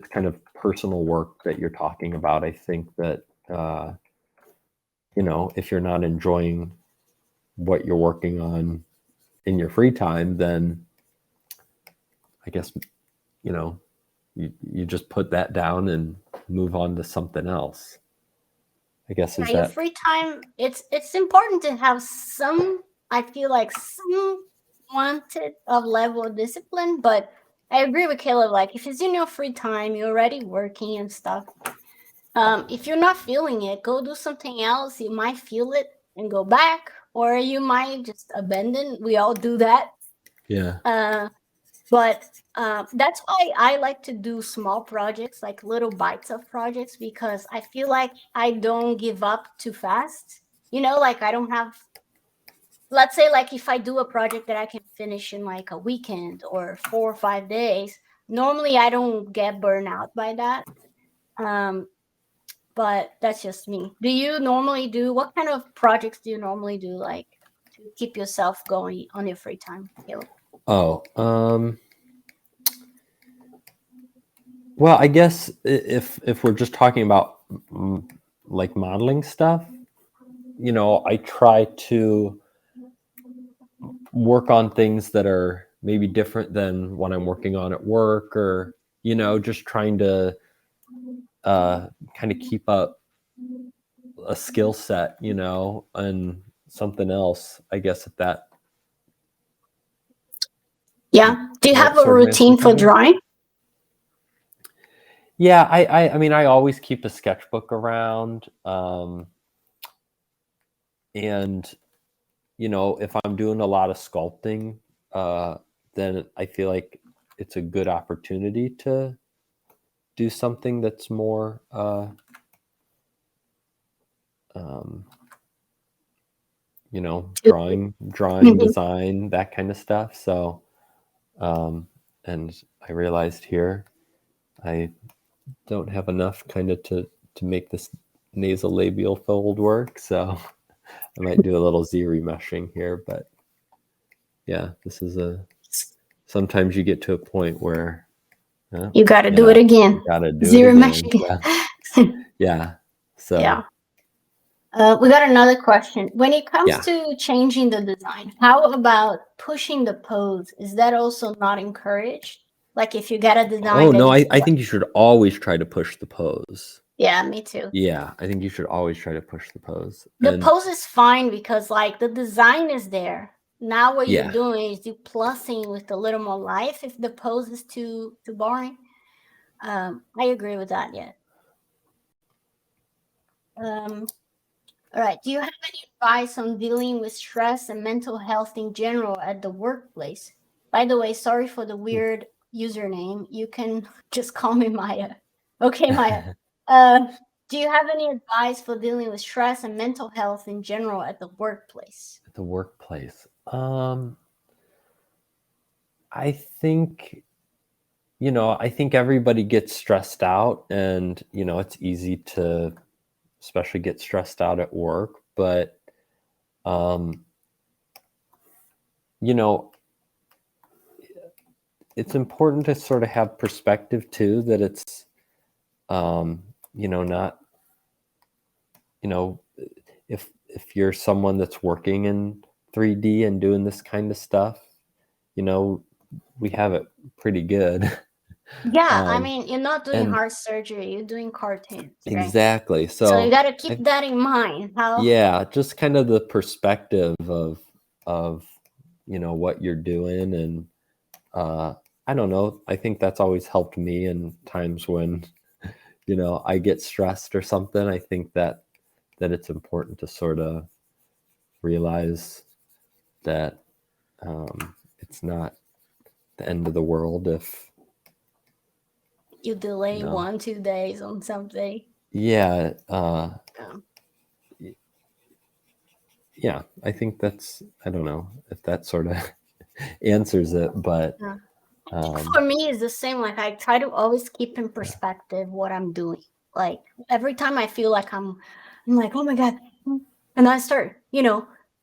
kind of personal work that you're talking about, I think that, if you're not enjoying what you're working on in your free time, then I guess, you just put that down and move on to something else. I guess is Your that free time, it's important to have some, I feel like, some wanted of level of discipline, but I agree with Kaleb, like if it's in your free time, you're already working and stuff. If you're not feeling it, go do something else. You might feel it and go back, or you might just abandon. We all do that. Yeah. But that's why I like to do small projects, like little bites of projects, because I feel like I don't give up too fast. Like I don't have, let's say, like if I do a project that I can finish in like a weekend or 4 or 5 days, normally I don't get burned out by that. But that's just me. Do you normally do, what kind of projects do you normally do, like to keep yourself going on your free time, Kaleb? Oh, well, I guess if we're just talking about like modeling stuff, I try to work on things that are maybe different than what I'm working on at work, or, just trying to kind of keep up a skill set, and something else, I guess, if that. Yeah. Do you have a sort of routine answers for something. drawing? Yeah, I mean, I always keep a sketchbook around, and you know, if I'm doing a lot of sculpting, then I feel like it's a good opportunity to do something that's more, you know, drawing, design, that kind of stuff. So, and I realized here I don't have enough kind of to make this nasolabial fold work. So I might do a little Z remeshing here, but yeah, this is sometimes you get to a point where You got to do it again. you gotta do Zero it mesh again. again. Yeah. Yeah. So Yeah. We got another question. When it comes yeah. to changing the design, how about pushing the pose? Is that also not encouraged? Like if you get a design. Oh no, I think you should always try to push the pose. Yeah, me too. Yeah, I think you should always try to push the pose. The pose is fine because like the design is there. Now what Yeah. you're doing is you plussing with a little more life if the pose is too boring. I agree with that, yeah. All right. Do you have any advice on dealing with stress and mental health in general at the workplace? By the way, sorry for the weird username. You can just call me Maya. Okay, Maya. Do you have any advice for dealing with stress and mental health in general at the workplace? At the workplace. I think, you know, I think everybody gets stressed out, and, you know, it's easy to especially get stressed out at work, but, you know, it's important to sort of have perspective too, that it's, you know, not, you know, if you're someone that's working in 3D and doing this kind of stuff, you know, we have it pretty good. Yeah, I mean, you're not doing and heart surgery, you're doing cartoons, right? exactly. So you So got to keep that in mind. How? yeah, just kind of the perspective of you know what you're doing, and I don't know. I think that's always helped me in times when you know I get stressed or something. I think that it's important to sort of realize that it's not the end of the world if You delay you know, 1-2 days on something. yeah, Um, yeah. I think that's, I don't know if that sort of answers it, but yeah. For me, it's the same. Like I try to always keep in perspective what I'm doing. Like every time I feel like I'm like, oh my god, and I start,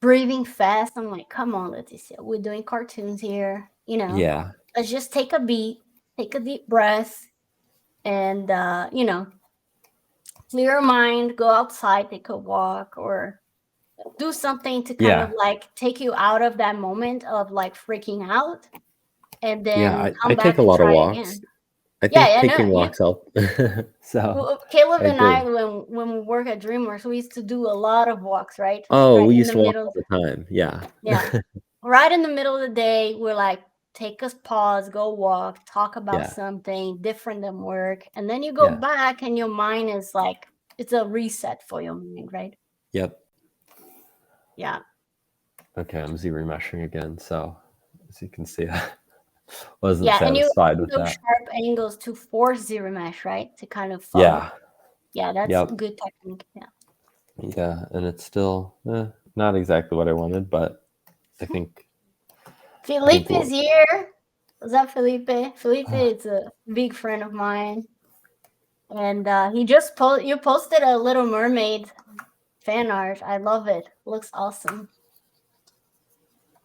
breathing fast. I'm like, come on, Leticia, we're doing cartoons here. yeah, Let's just take a beat, take a deep breath, and clear your mind. Go outside, take a walk, or do something to kind of like take you out of that moment of like freaking out, and yeah. then I come take a back and lot of try walks. again. I Yeah, think I taking know. walks help. So Caleb I and I, agree. when we work at DreamWorks, we used to do a lot of walks, right? Oh, Right we in used the to walk middle. all the time. Yeah. Yeah. Right in the middle of the day, we're like, take a pause, go walk, talk about Yeah. something different than work. And then you go Yeah. back and your mind is like, it's a reset for your mind, right? Yep. Yeah. Okay, I'm Z remeshing again. So as you can see, I wasn't Yeah. And you satisfied with those that. sharp angles to force zero mesh, right? To kind of follow. Yeah. Yeah, that's Yep. a good technique. Yeah. Yeah, and it's still not exactly what I wanted, but I think Felipe is here. Was that Felipe? Felipe is a big friend of mine. And he just you posted a Little Mermaid fan art. I love it. Looks awesome.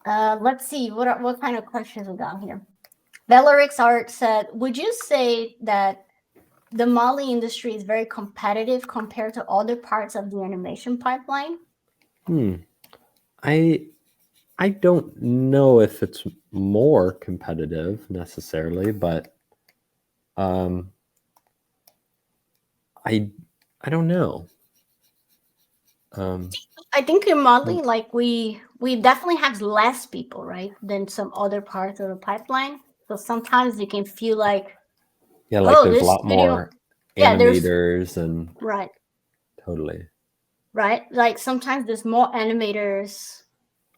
Let's see what kind of questions we got here. Velarix Art said, "Would you say that the Mali industry is very competitive compared to other parts of the animation pipeline?" I don't know if it's more competitive necessarily, but I don't know. I think in Mali, like we definitely have less people, right, than some other parts of the pipeline. So sometimes you can feel like, Yeah, like there's a this lot studio, more Yeah, there's animators and right. totally. Right? Like sometimes there's more animators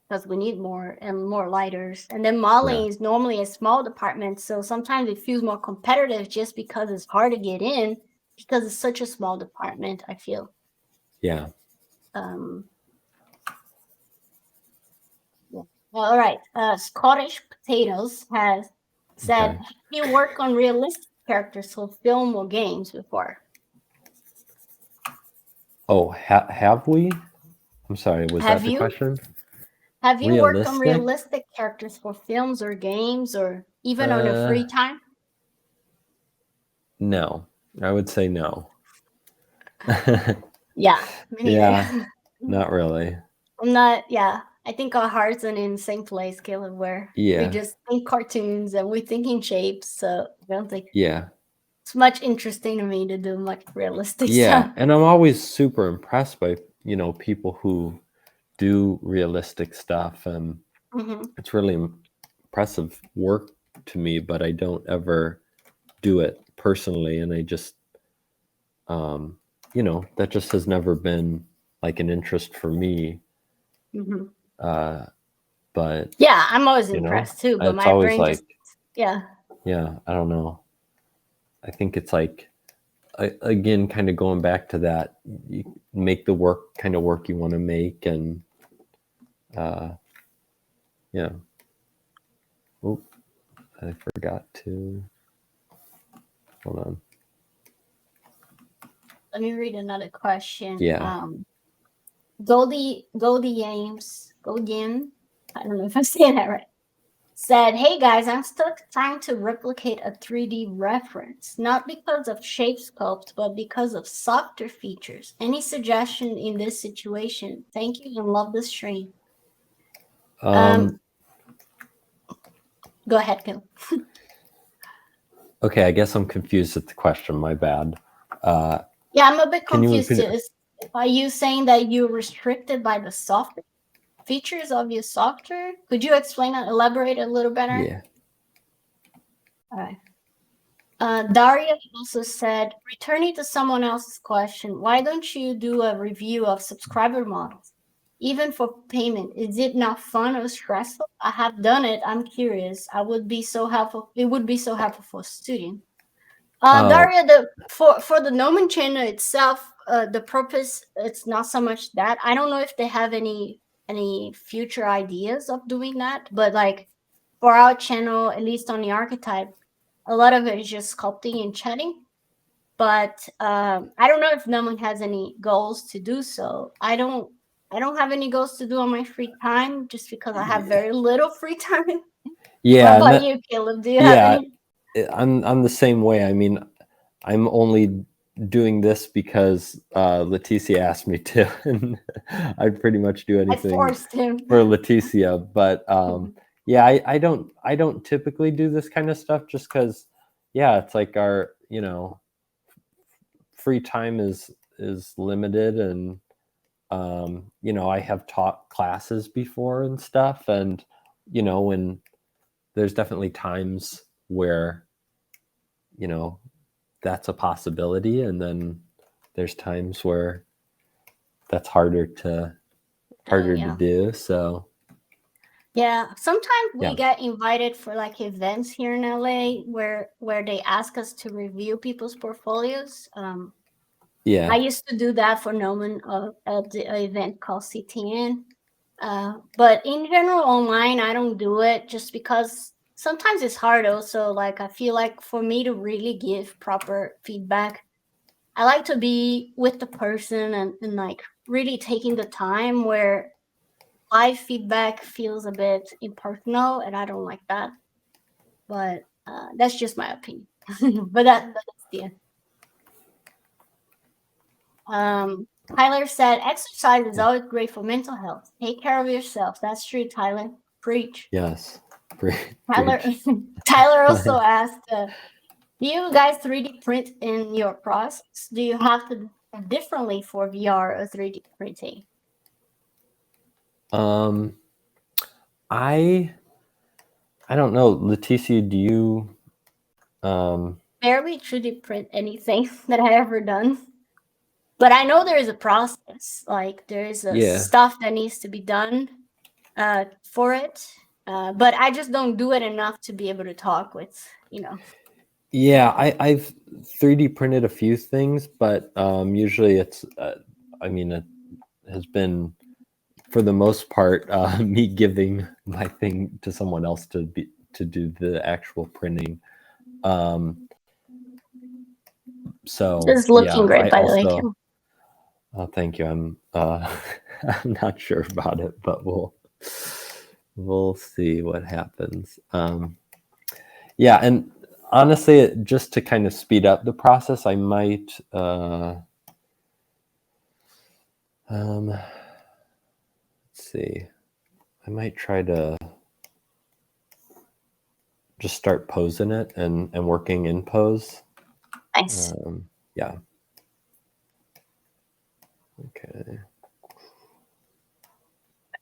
because we need more and more lighters. And then modeling Yeah. is normally a small department. So sometimes it feels more competitive just because it's hard to get in because it's such a small department, I feel. Yeah. Um, yeah. All right. Scottish Potatoes has said, Okay. have you worked on realistic characters for film or games before? Oh, have we? I'm sorry, was that Have the you? question? Have you worked on Realistic? realistic characters for films or games or even on your Uh, free time? no. I would say no. Yeah, me Yeah, neither. not really. I'm not, yeah. I think our hearts are in the same place, Caleb, where we Yeah. just think cartoons and we think in shapes. So I don't think Yeah. it's much interesting to me to do much realistic Yeah, stuff. and I'm always super impressed by, people who do realistic stuff, and Hmm. it's really impressive work to me, but I don't ever do it personally, and I just um that just has never been like an interest for me. Hmm. uh but Yeah, I'm always impressed too, but it's my always brain like, just, yeah. yeah, I don't know, I think it's like, again, kind of going back to that, you make the kind of work you want to make, and uh yeah. Oh, I forgot to hold on. Let me read another question. Yeah. Goldie I don't know if I'm saying that right. Said, hey guys, I'm stuck trying to replicate a 3D reference, not because of shape sculpt, but because of softer features. Any suggestion in this situation? Thank you and love the stream. um Go ahead, Kim. okay, I guess I'm confused at the question, my bad. Yeah, I'm a bit Can you confused repeat too. it? Are you saying that you're restricted by the software features of your software? Could you explain and elaborate a little better? Yeah. All right. Daria also said, returning to someone else's question, why don't you do a review of subscriber models? Even for payment, is it not fun or stressful? I have done it. I'm curious. I would be so helpful. It would be so helpful for students. Oh, Daria, for the Gnomon channel itself, the purpose, it's not so much that. I don't know if they have any future ideas of doing that, but like for our channel, at least on the Archetype, a lot of it is just sculpting and chatting. But I don't know if Gnomon has any goals to do so. I don't have any goals to do on my free time just because I have very little free time. What yeah, about you, Caleb? Do you have yeah. any? I'm the same way. I mean, I'm only doing this because Leticia asked me to, and I'd pretty much do I anything forced him. for Leticia. But yeah, I don't typically do this kind of stuff just because, yeah, it's like our free time is limited, and I have taught classes before and stuff, and when there's definitely times where that's a possibility, and then there's times where that's Oh harder to yeah. do. So Yeah, sometimes we yeah. get invited for like events here in LA where they ask us to review people's portfolios. I Yeah. used to do that for Gnomon at the event called CTN. But in general, online, I don't do it just because sometimes it's hard. Also, like I feel like for me to really give proper feedback, I like to be with the person and like really taking the time where live feedback feels a bit impersonal, and I don't like that. But that's just my opinion. But that's the end. Tyler said, exercise is Yeah. always great for mental health. Take care of yourself. That's true, Tyler. Preach. Yes. Tyler Preach. Tyler also asked, do you guys 3D print in your process? Do you have to do differently for VR or 3D printing? um I I don't know, Leticia, do you um barely 3D print anything that I ever done. But I know there is a process. Like there is a Yeah. stuff that needs to be done for it. But I just don't do it enough to be able to talk with, Yeah, I've 3D printed a few things, but usually it's, I mean, it has been, for the most part, me giving my thing to someone else to do the actual printing. So It's looking yeah, great, I by the way, also, Kim. thank you. I'm I'm not sure about it, but we'll see what happens. Yeah, and honestly, just to kind of speed up the process, I might let's see. I might try to just start posing it and working in pose. Nice. Yeah. Okay.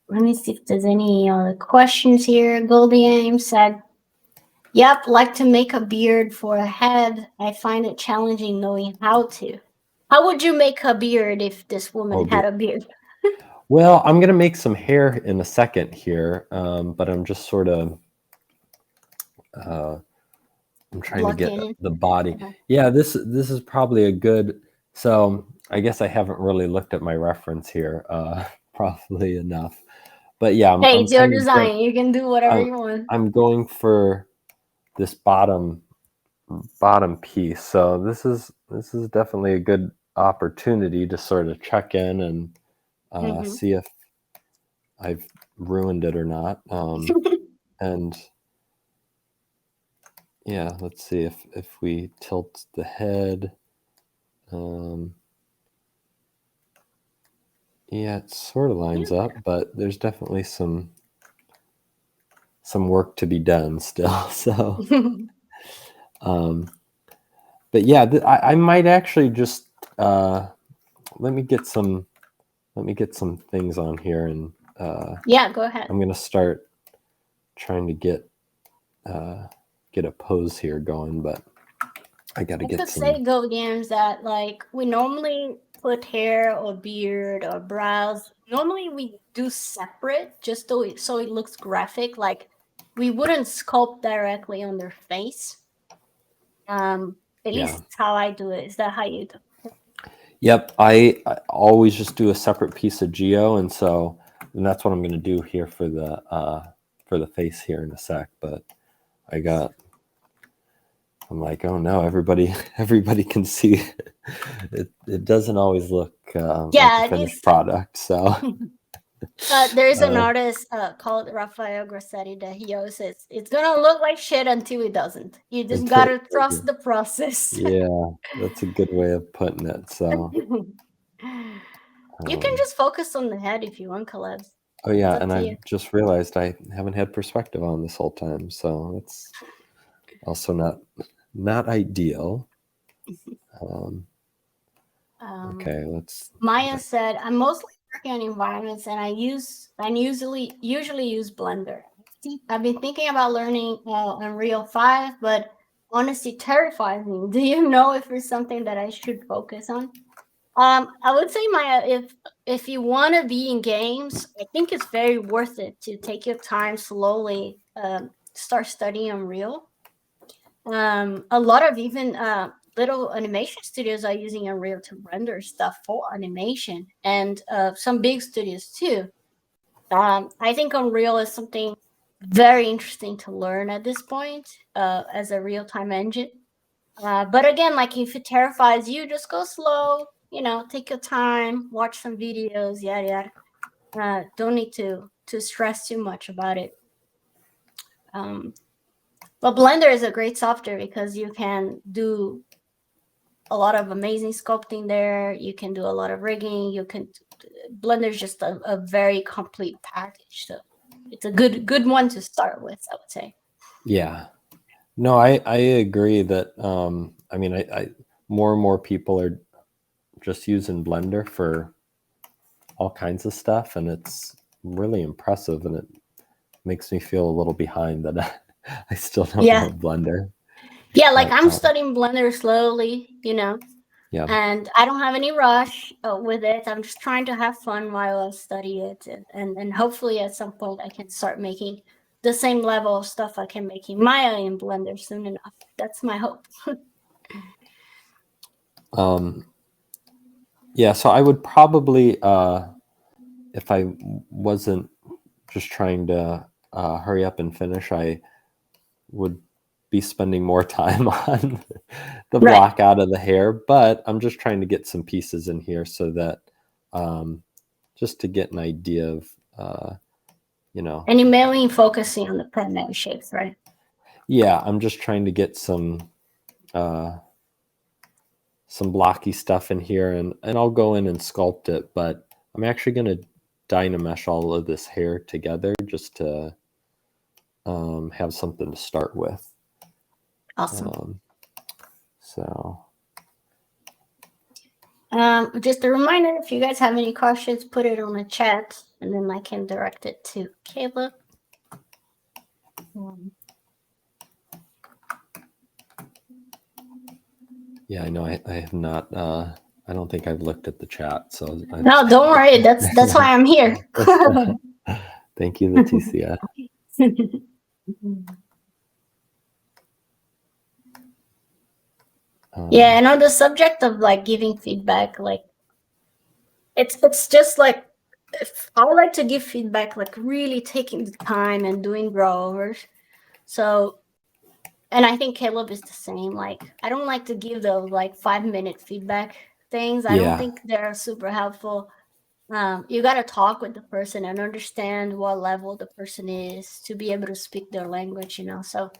Let me see if there's any other questions here. Goldie Aim said, "Yep, like to make a beard for a head. I find it challenging knowing how to." How would you make a beard if this woman had a beard? Well, I'm gonna make some hair in a second here, but I'm just sort of I'm trying to get Blocking. the body. Uh-huh. Yeah, this is probably a good. So I guess I haven't really looked at my reference here, probably enough. But yeah, Hey, I'm it's your kind of design. You can do whatever I'm, you want. I'm going for this bottom piece. So this is definitely a good opportunity to sort of check in and see if I've ruined it or not. And yeah, let's see if we tilt the head. Yeah, it sort of lines up, but there's definitely some work to be done still. So, but yeah, I might actually just let me get some things on here, and Yeah, go ahead. I'm gonna start trying to get a pose here going, but I gotta get some. Say, Go Games, that like we normally put hair or beard or brows. Normally we do separate just so it looks graphic. Like we wouldn't sculpt directly on their face. At least how I do it. Is that how you do? Yep, I always just do a separate piece of geo, and that's what I'm going to do here for the face here in a sec. But I'm like, oh no, everybody can see it. It doesn't always look like a finished product. So there's an artist called Rafael Grassetti that he always says it's gonna look like shit until it doesn't. You just gotta trust the process. Yeah, that's a good way of putting it. So you can just focus on the head if you want, Kaleb. Oh yeah, and I just realized I haven't had perspective on this whole time, so it's also not ideal. Okay, let's. Maya said, "I'm mostly working on environments, and I usually use Blender. I've been thinking about learning Unreal 5, but honestly terrifies me. Do you know if it's something that I should focus on?" I would say, Maya, if you want to be in games, I think it's very worth it to take your time slowly, start studying Unreal. A lot of even little animation studios are using Unreal to render stuff for animation, and some big studios too. I think Unreal is something very interesting to learn at this point as a real-time engine. But again, like if it terrifies you, just go slow. Take your time, watch some videos, yada yada. Don't need to stress too much about it. But Blender is a great software because you can do a lot of amazing sculpting there. You can do a lot of rigging. Blender is just a very complete package. So it's a good one to start with, I would say. Yeah. No, I agree that I mean I more and more people are just using Blender for all kinds of stuff, and it's really impressive, and it makes me feel a little behind that I still don't know Blender. Yeah, like But, I'm studying Blender slowly, yeah. and I don't have any rush with it. I'm just trying to have fun while I study it, and hopefully at some point I can start making the same level of stuff I can make in Maya in Blender soon enough. That's my hope. Yeah, so I would probably, if I wasn't just trying to hurry up and finish, I would be spending more time on the Right. block out of the hair, but I'm just trying to get some pieces in here so that just to get an idea of, And you're mainly focusing on the primary shapes, right? yeah, I'm just trying to get some blocky stuff in here, and I'll go in and sculpt it, but I'm actually going to Dynamesh all of this hair together just to have something to start with. Awesome. So just a reminder, if you guys have any questions, put it on the chat, and then I can direct it to Kaleb. yeah, I know I have not. I don't think I've looked at the chat. So No, don't worry. That's why I'm here. Thank you, Leticia. Yeah, and on the subject of like giving feedback, like it's just like if I like to give feedback, like really taking the time and doing draw overs. So, and I think Kaleb is the same. Like I don't like to give those like 5-minute feedback things. I don't think they're super helpful. You got to talk with the person and understand what level the person is to be able to speak their language, So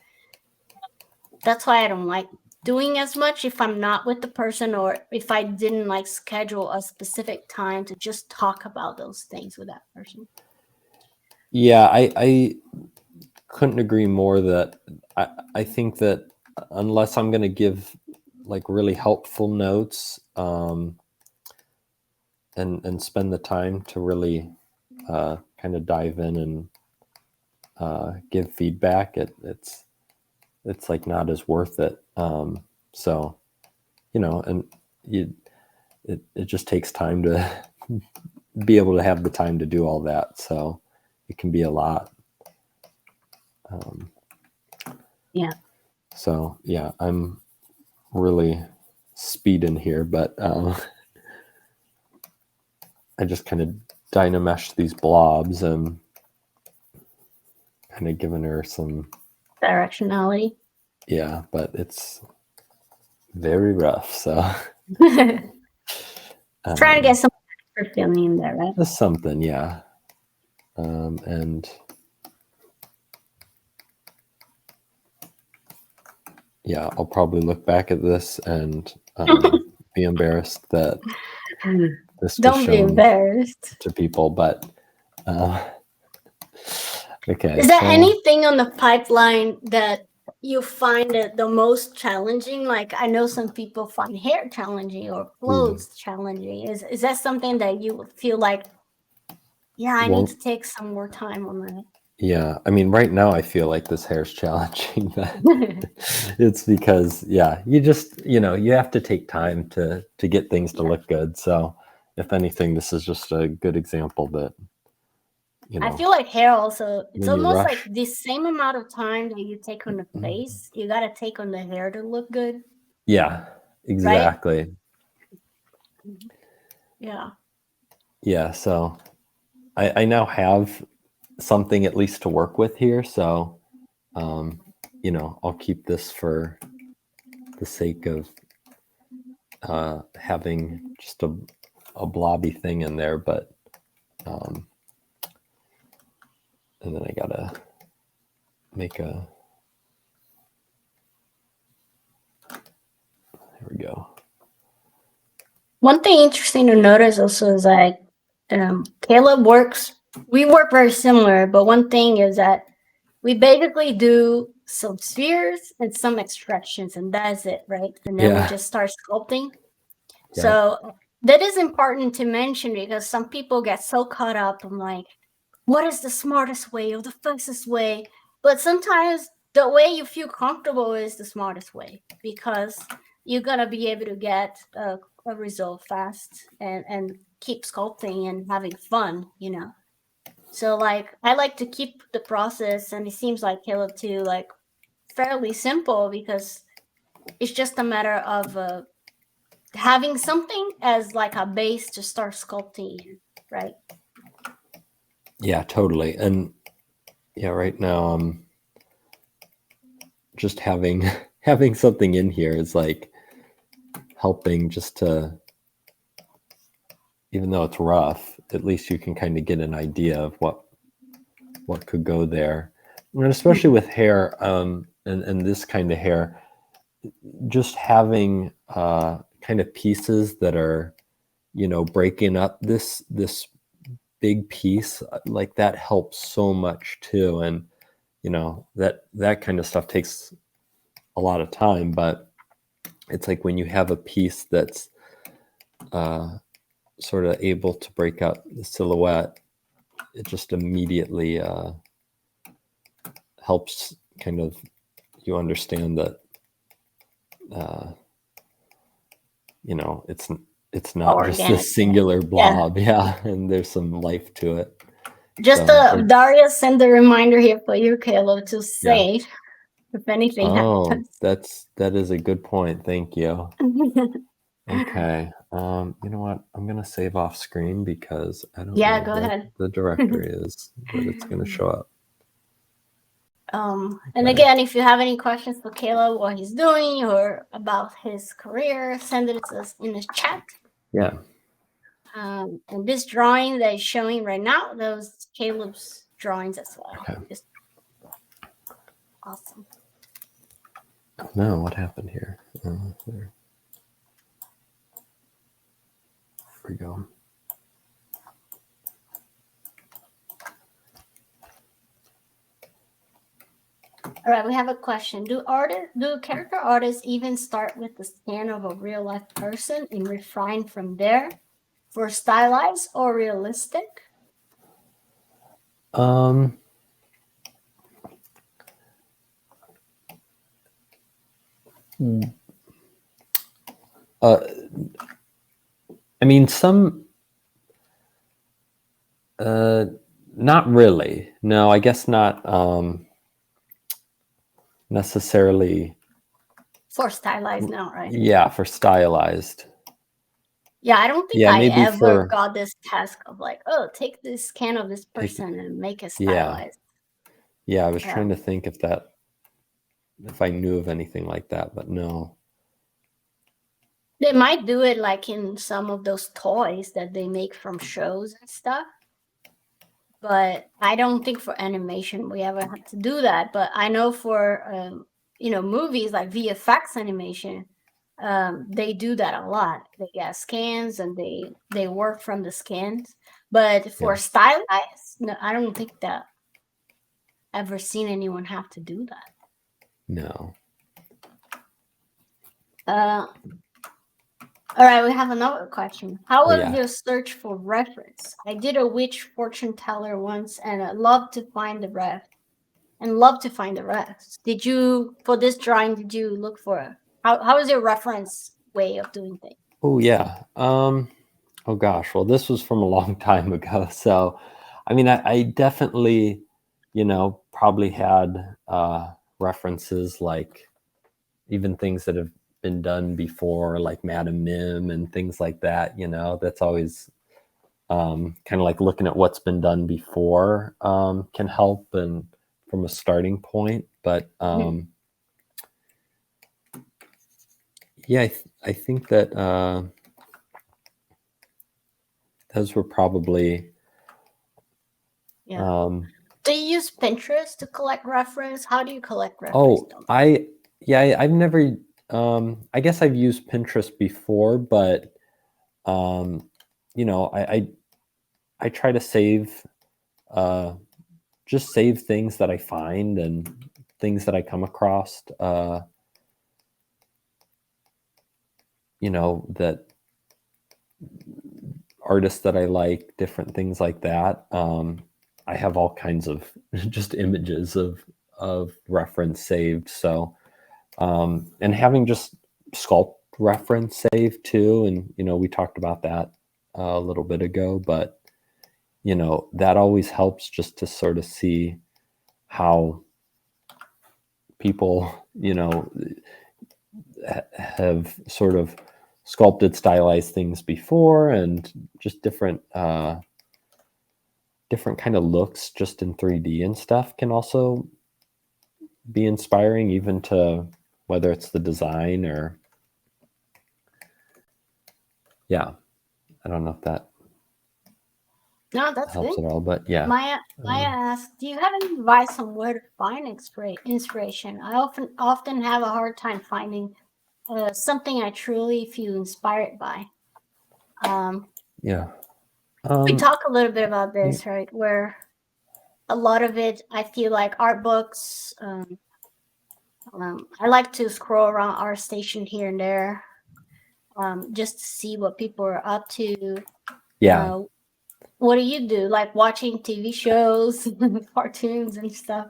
that's why I don't like doing as much if I'm not with the person, or if I didn't like schedule a specific time to just talk about those things with that person. Yeah, I couldn't agree more that I think that unless I'm going to give like really helpful notes and spend the time to really kind of dive in and give feedback, it's like not as worth it. So, and it just takes time to be able to have the time to do all that. So it can be a lot. Yeah. So yeah, I'm really speeding here, but I just kind of Dynamesh these blobs and kind of giving her some Directionality. Yeah, but it's very rough. So trying to get some feeling in there, right? There's something, yeah. And yeah, I'll probably look back at this and be embarrassed that this Don't be embarrassed to people, but okay. Is there anything on the pipeline that you find it the most challenging? Like I know some people find hair challenging or clothes challenging. Is that something that you feel like, yeah, I need to take some more time on that? Yeah, I mean, right now I feel like this hair's challenging, but it's because, yeah, you just, you have to take time to get things to look good. So if anything, this is just a good example that, I feel like hair also, it's almost like the same amount of time that you take on the face, you got to take on the hair to look good. Yeah, exactly. Right? Yeah. Yeah, so I now have something at least to work with here. So, I'll keep this for the sake of having just a blobby thing in there, but and then I gotta make there we go. One thing interesting to notice also is that we work very similar, but one thing is that we basically do some spheres and some extractions, and that's it, right? And then we just start sculpting. Yeah. So that is important to mention because some people get so caught up in like, what is the smartest way or the fastest way? But sometimes the way you feel comfortable is the smartest way, because you're gonna be able to get a result fast and keep sculpting and having fun, you know. So like I like to keep the process, and it seems like Caleb too, like fairly simple, because it's just a matter of having something as like a base to start sculpting in, right? Yeah, totally. And yeah, right now I'm just having having something in here is like helping just to, even though it's rough, at least you can kind of get an idea of what could go there. And especially with hair, and this kind of hair, just having kind of pieces that are, you know, breaking up this big piece, like that helps so much too. And you know, that kind of stuff takes a lot of time, but it's like when you have a piece that's sort of able to break up the silhouette, it just immediately helps kind of you understand that you know, it's not Organic, just this singular blob. Yeah, and there's some life to it. Just Darius send a reminder here for you, Caleb, to save if anything happens. That is a good point. Thank you. Okay. You know what? I'm gonna save off screen because I don't know go what ahead. the directory is that it's gonna show up. And again, if you have any questions for Caleb, what he's doing or about his career, send it to us in the chat. Yeah. And this drawing that is showing right now, those Caleb's drawings as well. Okay. Just awesome. Oh, no, what happened here? There we go. All right, we have a question. Do character artists even start with the scan of a real life person and refine from there for stylized or realistic? I mean, some, not really. No, I guess not necessarily. For stylized now, right? Yeah, for stylized. Yeah, I don't think Yeah, I maybe ever got this task of like, oh, take this scan of this person and make it stylized. Yeah, I was trying to think if I knew of anything like that, but no. They might do it like in some of those toys that they make from shows and stuff. But I don't think for animation we ever have to do that. But I know for movies like VFX animation, they do that a lot. They get scans and they work from the scans. But for stylized, no, I don't think that ever seen anyone have to do that. No. All right, we have another question. How was your search for reference? I did a witch fortune teller once, and I love to find the rest. Did you, for this drawing, did you look for how is your reference way of doing things? Oh yeah. Oh gosh. Well, this was from a long time ago. So, I mean, I definitely, you know, probably had references like even things that have been done before, like Madame Mim and things like that. You know, that's always kind of like looking at what's been done before can help and from a starting point. But yeah, I think that those were probably. Do you use Pinterest to collect reference? How do you collect reference? Oh, I've never. I guess I've used Pinterest before, but you know, I try to save, just save things that I find and things that I come across. You know, that artists that I like, different things like that. I have all kinds of just images of reference saved. So and having just sculpt reference saved too, and we talked about that a little bit ago, but that always helps just to sort of see how people have sort of sculpted, stylized things before, and just different kind of looks just in 3D and stuff can also be inspiring, even to whether it's the design or I don't know if that that's helps good. at all, but yeah. Maya asked, do you have any advice on where to find inspiration? I often have a hard time finding something I truly feel inspired by. We talk a little bit about this, right? Where a lot of it, I feel like art books. I like to scroll around ArtStation here and there, just to see what people are up to. What do you do? Like watching TV shows, cartoons, and stuff?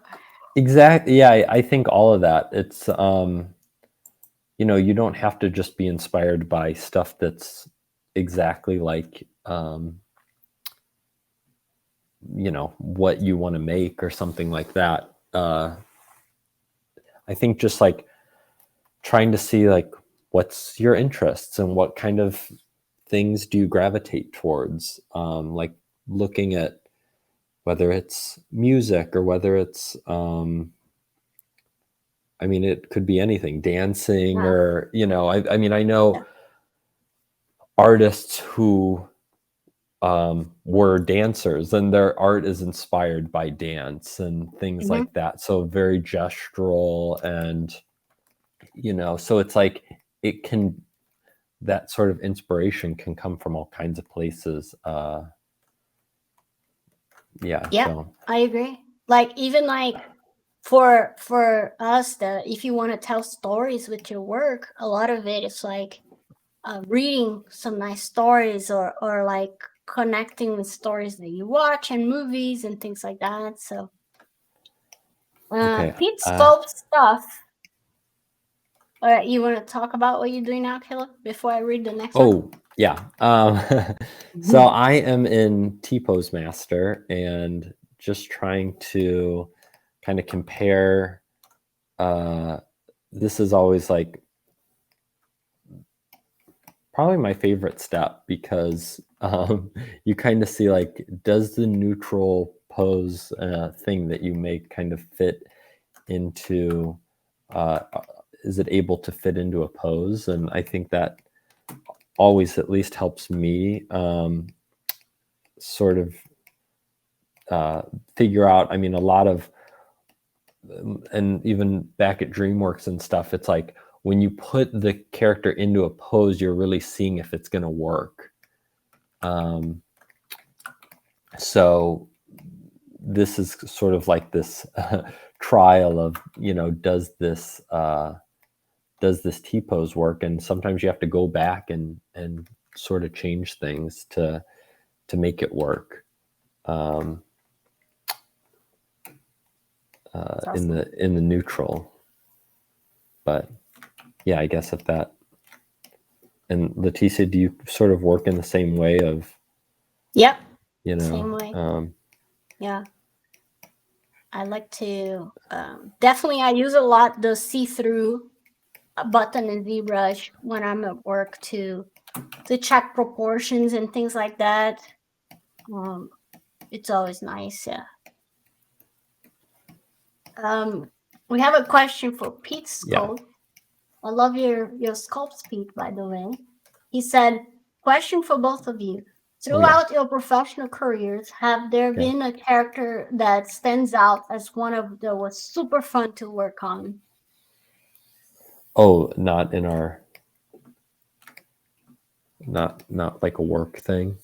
Exactly. Yeah, I think all of that. It's you don't have to just be inspired by stuff that's exactly like what you want to make or something like that. I think just like trying to see like what's your interests and what kind of things do you gravitate towards, like looking at whether it's music or whether it's I mean, it could be anything, dancing or I mean, I know artists who were dancers and their art is inspired by dance and things like that, so very gestural, and so it's like that sort of inspiration can come from all kinds of places. So I agree. Like even like for us, if you want to tell stories with your work, a lot of it is like reading some nice stories or like connecting with stories that you watch and movies and things like that. So Pete sculpt stuff. All right, you want to talk about what you're doing now, Kaleb, before I read the next one? Yeah. So I am in T.Pose Master and just trying to kind of compare. This is always like probably my favorite step, because you kind of see like, does the neutral pose thing that you make kind of fit into, is it able to fit into a pose? And I think that always at least helps me sort of figure out. I mean, a lot of, and even back at DreamWorks and stuff, it's like when you put the character into a pose, you're really seeing if it's going to work. So this is sort of like this trial of, does this T-pose work? And sometimes you have to go back and sort of change things to make it work. In the neutral. But yeah, I guess if that. And Leticia, do you sort of work in the same way of? Yep. Same way. Yeah. I like to definitely. I use a lot the see-through button in ZBrush when I'm at work to check proportions and things like that. It's always nice. Yeah. We have a question for Pete Sculpt. Yeah. I love your sculpts, Pete, by the way. He said, question for both of you. Throughout your professional careers, have there been a character that stands out as one of that was super fun to work on? Oh, not in our, not like a work thing.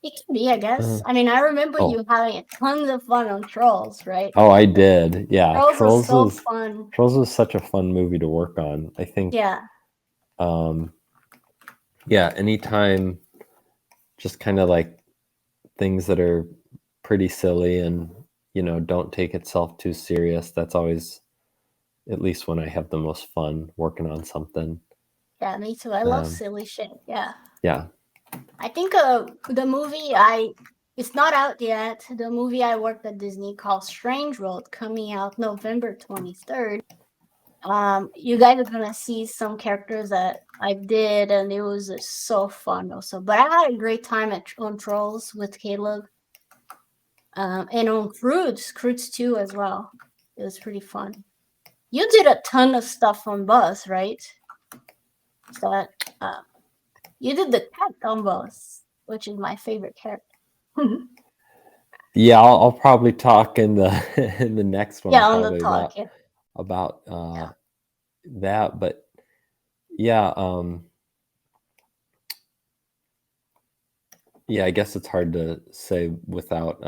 It can be, I guess. I mean, I remember you having tons of fun on Trolls, right? Oh, I did. Yeah, Trolls was so fun. Trolls was such a fun movie to work on, I think. Yeah. Yeah, anytime, just kind of like things that are pretty silly and don't take itself too serious. That's always, at least when I have the most fun working on something. Yeah, me too. I love silly shit. Yeah. Yeah. I think the movie it's not out yet. The movie I worked at Disney called Strange World, coming out November 23rd. You guys are gonna see some characters that I did, and it was so fun also. But I had a great time on Trolls with Caleb, and on Croods too as well. It was pretty fun. You did a ton of stuff on Buzz, right? So that you did the cat on Buzz, which is my favorite character. Yeah, I'll probably talk in the in the next one, Yeah, on the probably talk. about Yeah. that. But yeah, yeah, I guess it's hard to say without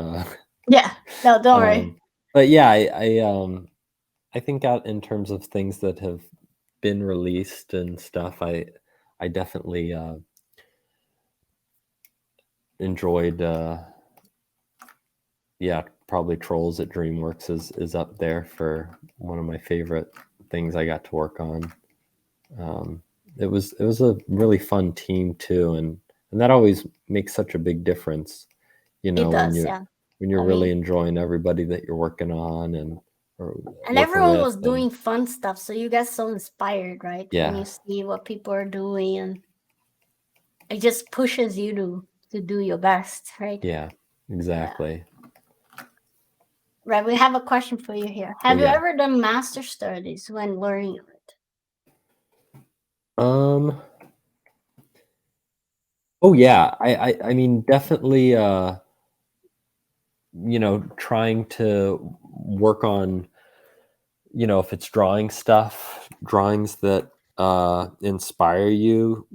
Yeah. No, don't worry. but yeah, I think out in terms of things that have been released and stuff, I definitely enjoyed yeah, probably Trolls at DreamWorks is up there for one of my favorite things I got to work on. It was a really fun team too, and that always makes such a big difference, It when does, you're yeah. really enjoying everybody that you're working on and working everyone with. was doing fun stuff, so you get so inspired, right? Yeah. When you see what people are doing, and it just pushes you to do your best, right? Yeah, exactly. Yeah. Right, we have a question for you here. Have you ever done master studies when learning it? Oh yeah, I mean definitely trying to work on, if it's drawings that inspire you,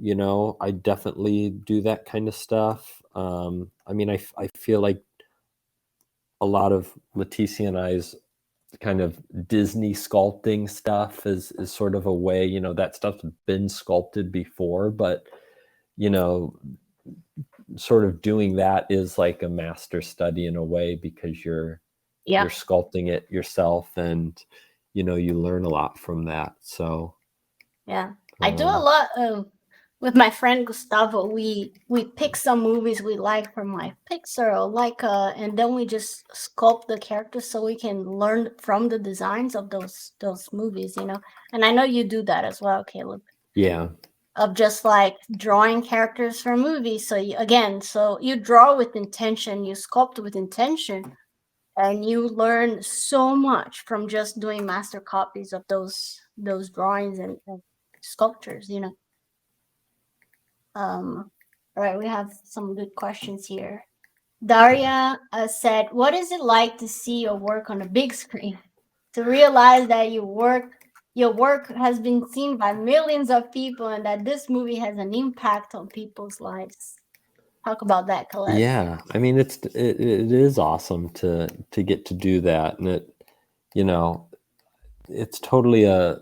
I definitely do that kind of stuff. I mean, I feel like a lot of Leticia and I's kind of Disney sculpting stuff is sort of a way, that stuff's been sculpted before, but sort of doing that is like a master study in a way, because you're sculpting it yourself, and you learn a lot from that. So yeah, I do a lot with my friend Gustavo. We pick some movies we like from like Pixar or Leica, and then we just sculpt the characters so we can learn from the designs of those movies, And I know you do that as well, Caleb. yeah. Of just like drawing characters for movies. So you draw with intention, you sculpt with intention, and you learn so much from just doing master copies of those drawings and sculptures. All right, we have some good questions here. Daria said, "What is it like to see your work on a big screen? To realize that your work has been seen by millions of people, and that this movie has an impact on people's lives." Talk about that, Kaleb. Yeah, I mean it is awesome to get to do that, and it's totally a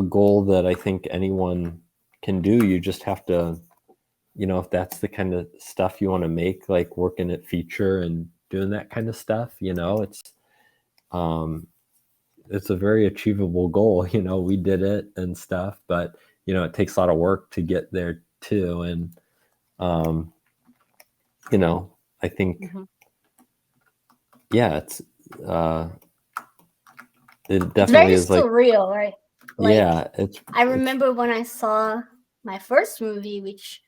goal that I think anyone can do. You just have to, if that's the kind of stuff you want to make, like working at feature and doing that kind of stuff, it's a very achievable goal. We did it and stuff, but it takes a lot of work to get there too. And I think yeah, it definitely very is like surreal, right? Like, yeah, I remember when I saw my first movie, which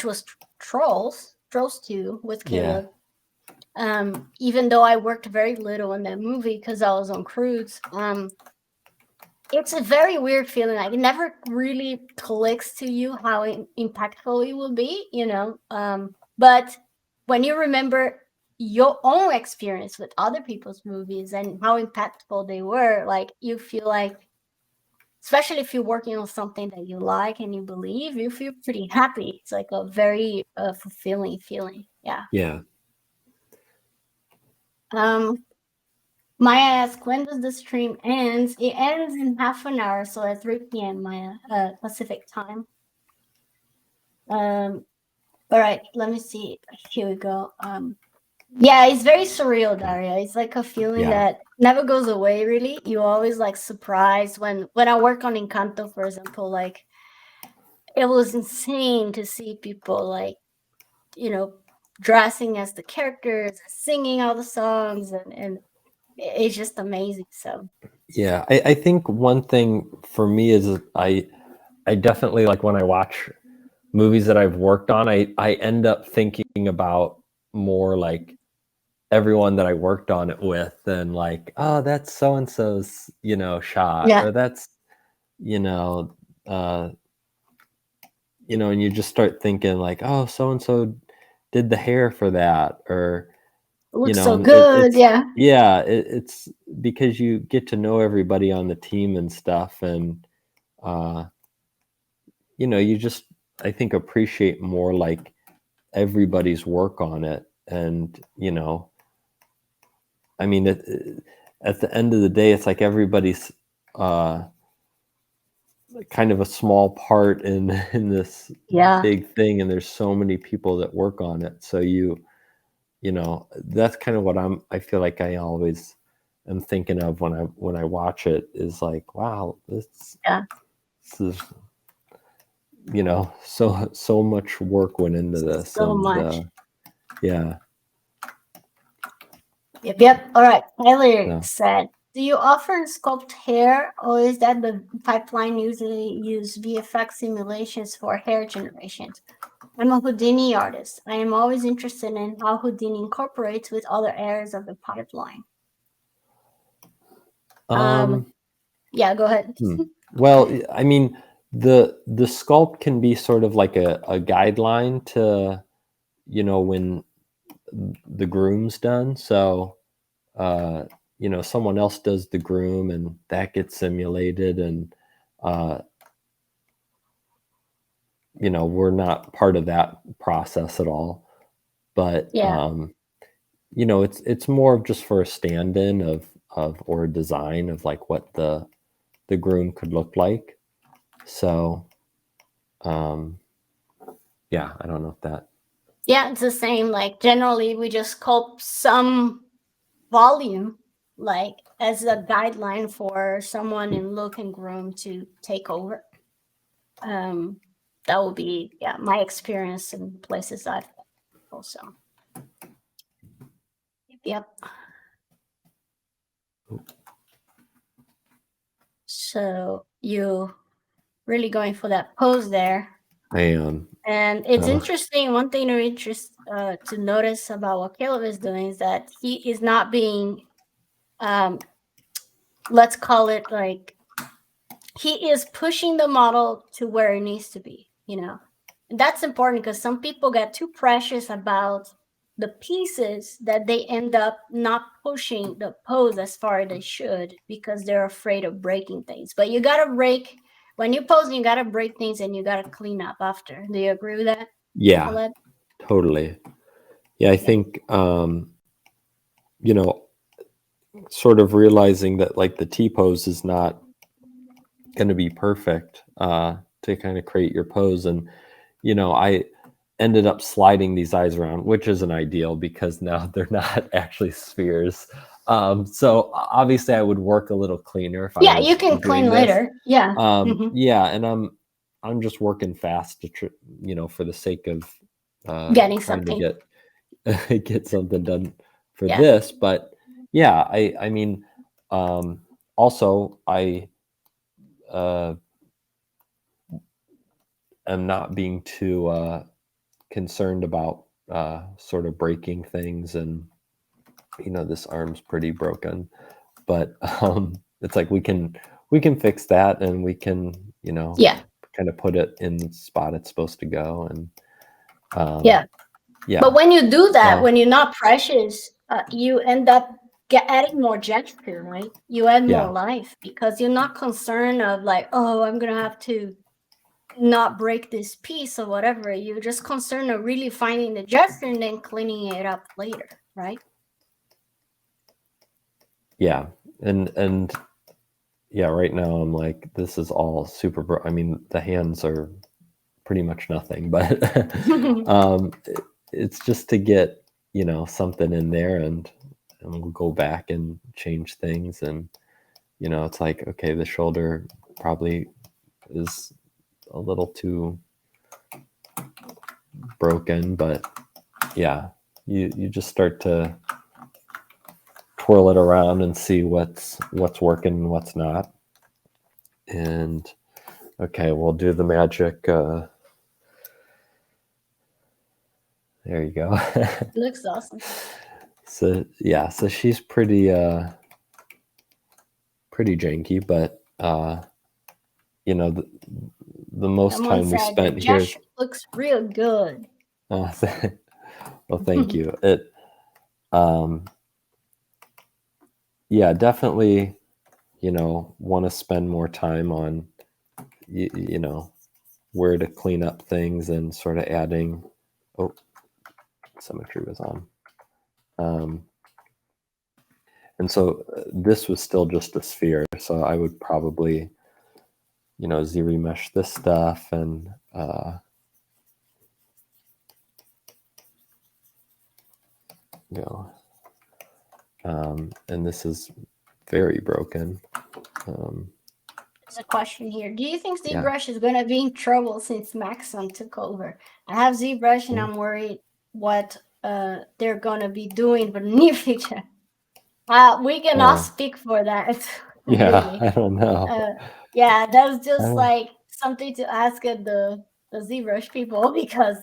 was Trolls 2 with Caleb. Even though I worked very little in that movie because I was on cruise, it's a very weird feeling. Like, it never really clicks to you how impactful it will be, but when you remember your own experience with other people's movies and how impactful they were, like, you feel like, especially if you're working on something that you like and you believe, you feel pretty happy. It's like a very fulfilling feeling. Yeah. Maya asks, when does the stream end? It ends in half an hour, so at 3 p.m. Maya, Pacific time. All right, let me see. Here we go. Yeah, it's very surreal, Daria. It's like a feeling Yeah. that never goes away, really. You always like surprised when I work on Encanto, for example, like it was insane to see people like, you know, dressing as the characters, singing all the songs, and it's just amazing. So Yeah, I think one thing for me is I definitely, like, when I watch movies that I've worked on, I end up thinking about more like everyone that I worked on it with than like, oh, that's so and so's, shot, yeah, or that's, uh, and you just start thinking like, oh, so and so did the hair for that, or it looks so and good. it's Yeah, yeah, it's because you get to know everybody on the team and stuff, and uh, you just, I think, appreciate more like everybody's work on it, and I mean, at the end of the day, it's like everybody's uh, kind of a small part in this yeah, big thing, and there's so many people that work on it. So that's kind of what I feel like I always am thinking of when I watch it, is like, wow, yeah, this is so much work went into this, so and much. yeah. Yep. All right. Tyler So, said, do you often sculpt hair, or is that the pipeline usually use VFX simulations for hair generations? I'm a Houdini artist. I am always interested in how Houdini incorporates with other areas of the pipeline. um Yeah, go ahead. well, I mean, the sculpt can be sort of like a guideline to when the groom's done. So uh, someone else does the groom, and that gets simulated, and uh, we're not part of that process at all. But Yeah. it's more of just for a stand-in of or a design of like what the groom could look like. So yeah, I don't know if that. Yeah, it's the same. Like generally we just sculpt some volume, like as a guideline for someone in look and groom to take over. That will be, yeah, my experience in places I've also. Yep. So you really going for that pose there. I am. And it's Uh, interesting. One thing to notice about what Caleb is doing is that he is not being, um, let's call it like, he is pushing the model to where it needs to be. And that's important because some people get too precious about the pieces that they end up not pushing the pose as far as they should because they're afraid of breaking things. But you gotta break when you pose, you gotta break things and you gotta clean up after. Do you agree with that, yeah, Kaleb? totally. Yeah, I Yeah. think you know, sort of realizing that like the T-pose is not going to be perfect to kind of create your pose. And I ended up sliding these eyes around, which isn't ideal because now they're not actually spheres. So obviously I would work a little cleaner if I Yeah, you was can clean doing this. later. Yeah. Hmm. Yeah, and I'm just working fast to for the sake of Getting trying to something. get something done for Yeah. this. But yeah, I mean, also I uh, am not being too concerned about sort of breaking things, and this arm's pretty broken, but it's like we can fix that, and we can Yeah. kind of put it in the spot it's supposed to go, and um, Yeah. But yeah, when you do that, so when you're not precious, you end up adding more gesture, right? You add more yeah, life because you're not concerned of like, oh, I'm gonna have to not break this piece or whatever. You're just concerned of really finding the gesture and then cleaning it up later, right? yeah, and yeah, right now I'm like, this is all I mean, the hands are pretty much nothing, but it's just to get something in there, and we'll go back and change things. And it's like, okay, the shoulder probably is a little too broken, but yeah, you just start to twirl it around and see what's working and what's not. And okay, we'll do the magic. There you go. Looks awesome. So yeah, so she's pretty janky, but the most Someone time we said spent the here. gesture looks real good. Well, thank you. It yeah, definitely want to spend more time on where to clean up things and sort of adding. Oh, symmetry was on. And so this was still just a sphere, so I would probably Z-remesh this stuff and and this is very broken. There's a question here. Do you think ZBrush is going to be in trouble since Maxon took over? I have ZBrush and I'm worried what they're going to be doing for the near future. We cannot speak for that. Yeah, really. I don't know. Yeah, that's just like something to ask the ZBrush people, because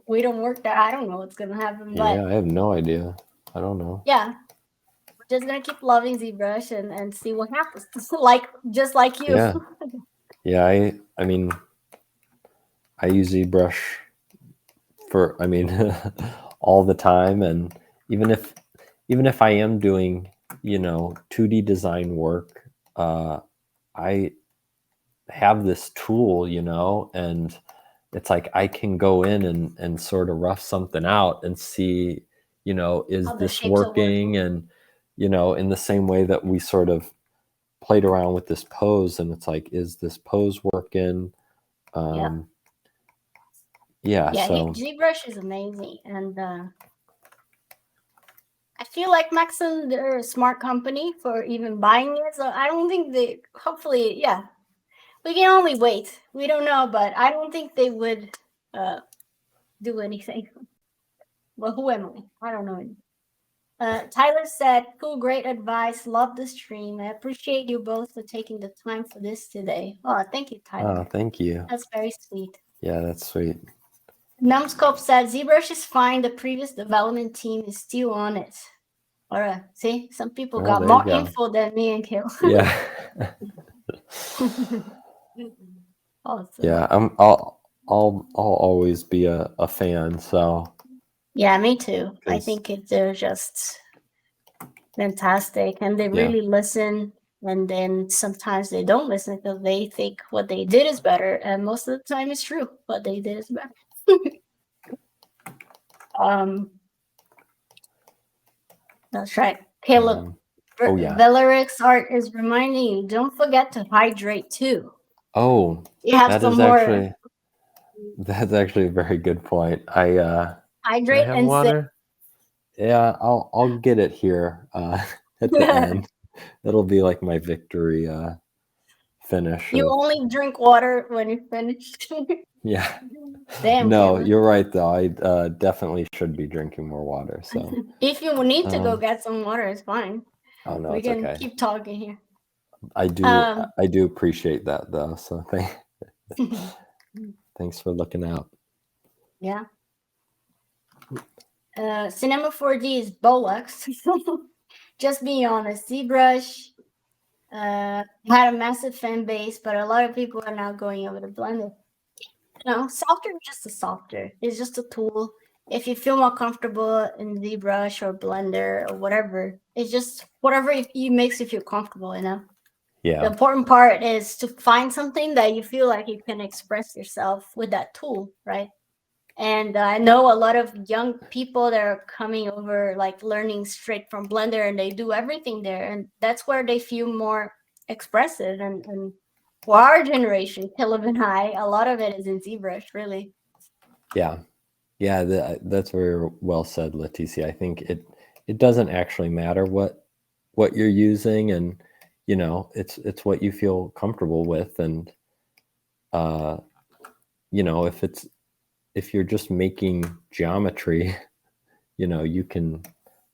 we don't work there. I don't know what's going to happen. Yeah, I have no idea. I don't know. Yeah. Just gonna keep loving ZBrush and see what happens. just like you. Yeah. I mean, I use ZBrush for all the time, and even if I am doing 2D design work, I have this tool, and it's like I can go in and sort of rough something out and see, is this working? And in the same way that we sort of played around with this pose, and it's like, is this pose working? So ZBrush is amazing, and I feel like Maxon, they're a smart company for even buying it. So I don't think they. Hopefully, we can only wait. We don't know, but I don't think they would do anything. Well, who am I? I don't know. Tyler said, cool, great advice. Love the stream. I appreciate you both for taking the time for this today. Oh, thank you, Tyler. Oh, thank you. That's very sweet. Yeah, that's sweet. Numbscope said, ZBrush is fine. The previous development team is still on it. All right. See, some people got more info than me and Kale. Yeah. Awesome. Yeah, I'll always be a fan. So. Yeah, me too. I think they're just fantastic, and they really listen. And then sometimes they don't listen because they think what they did is better, and most of the time it's true. What they did is better. That's right. Caleb, Velarix art is reminding you, don't forget to hydrate too. Oh, you have some more. That's actually a very good point. Hydrate and water. Yeah, I'll get it here at the end. It'll be like my victory finish. You only drink water when you're finished. Yeah. Damn. No, Caleb. You're right though. I definitely should be drinking more water. So if you need to go get some water, it's fine. Oh no, we it's can okay. keep talking here. I do appreciate that though. So thanks for looking out. Yeah. Cinema 4D is Bolex. Just be honest. ZBrush had a massive fan base, but a lot of people are now going over to Blender. Software is just a software. It's just a tool. If you feel more comfortable in ZBrush or Blender or whatever, it's just whatever makes you feel comfortable, Yeah. The important part is to find something that you feel like you can express yourself with that tool, right? And I know a lot of young people that are coming over, like learning straight from Blender, and they do everything there. And that's where they feel more expressive. And for our generation, Caleb and I, a lot of it is in ZBrush, really. Yeah. Yeah, that's very well said, Leticia. I think it doesn't actually matter what you're using, and it's what you feel comfortable with, and if you're just making geometry, you can.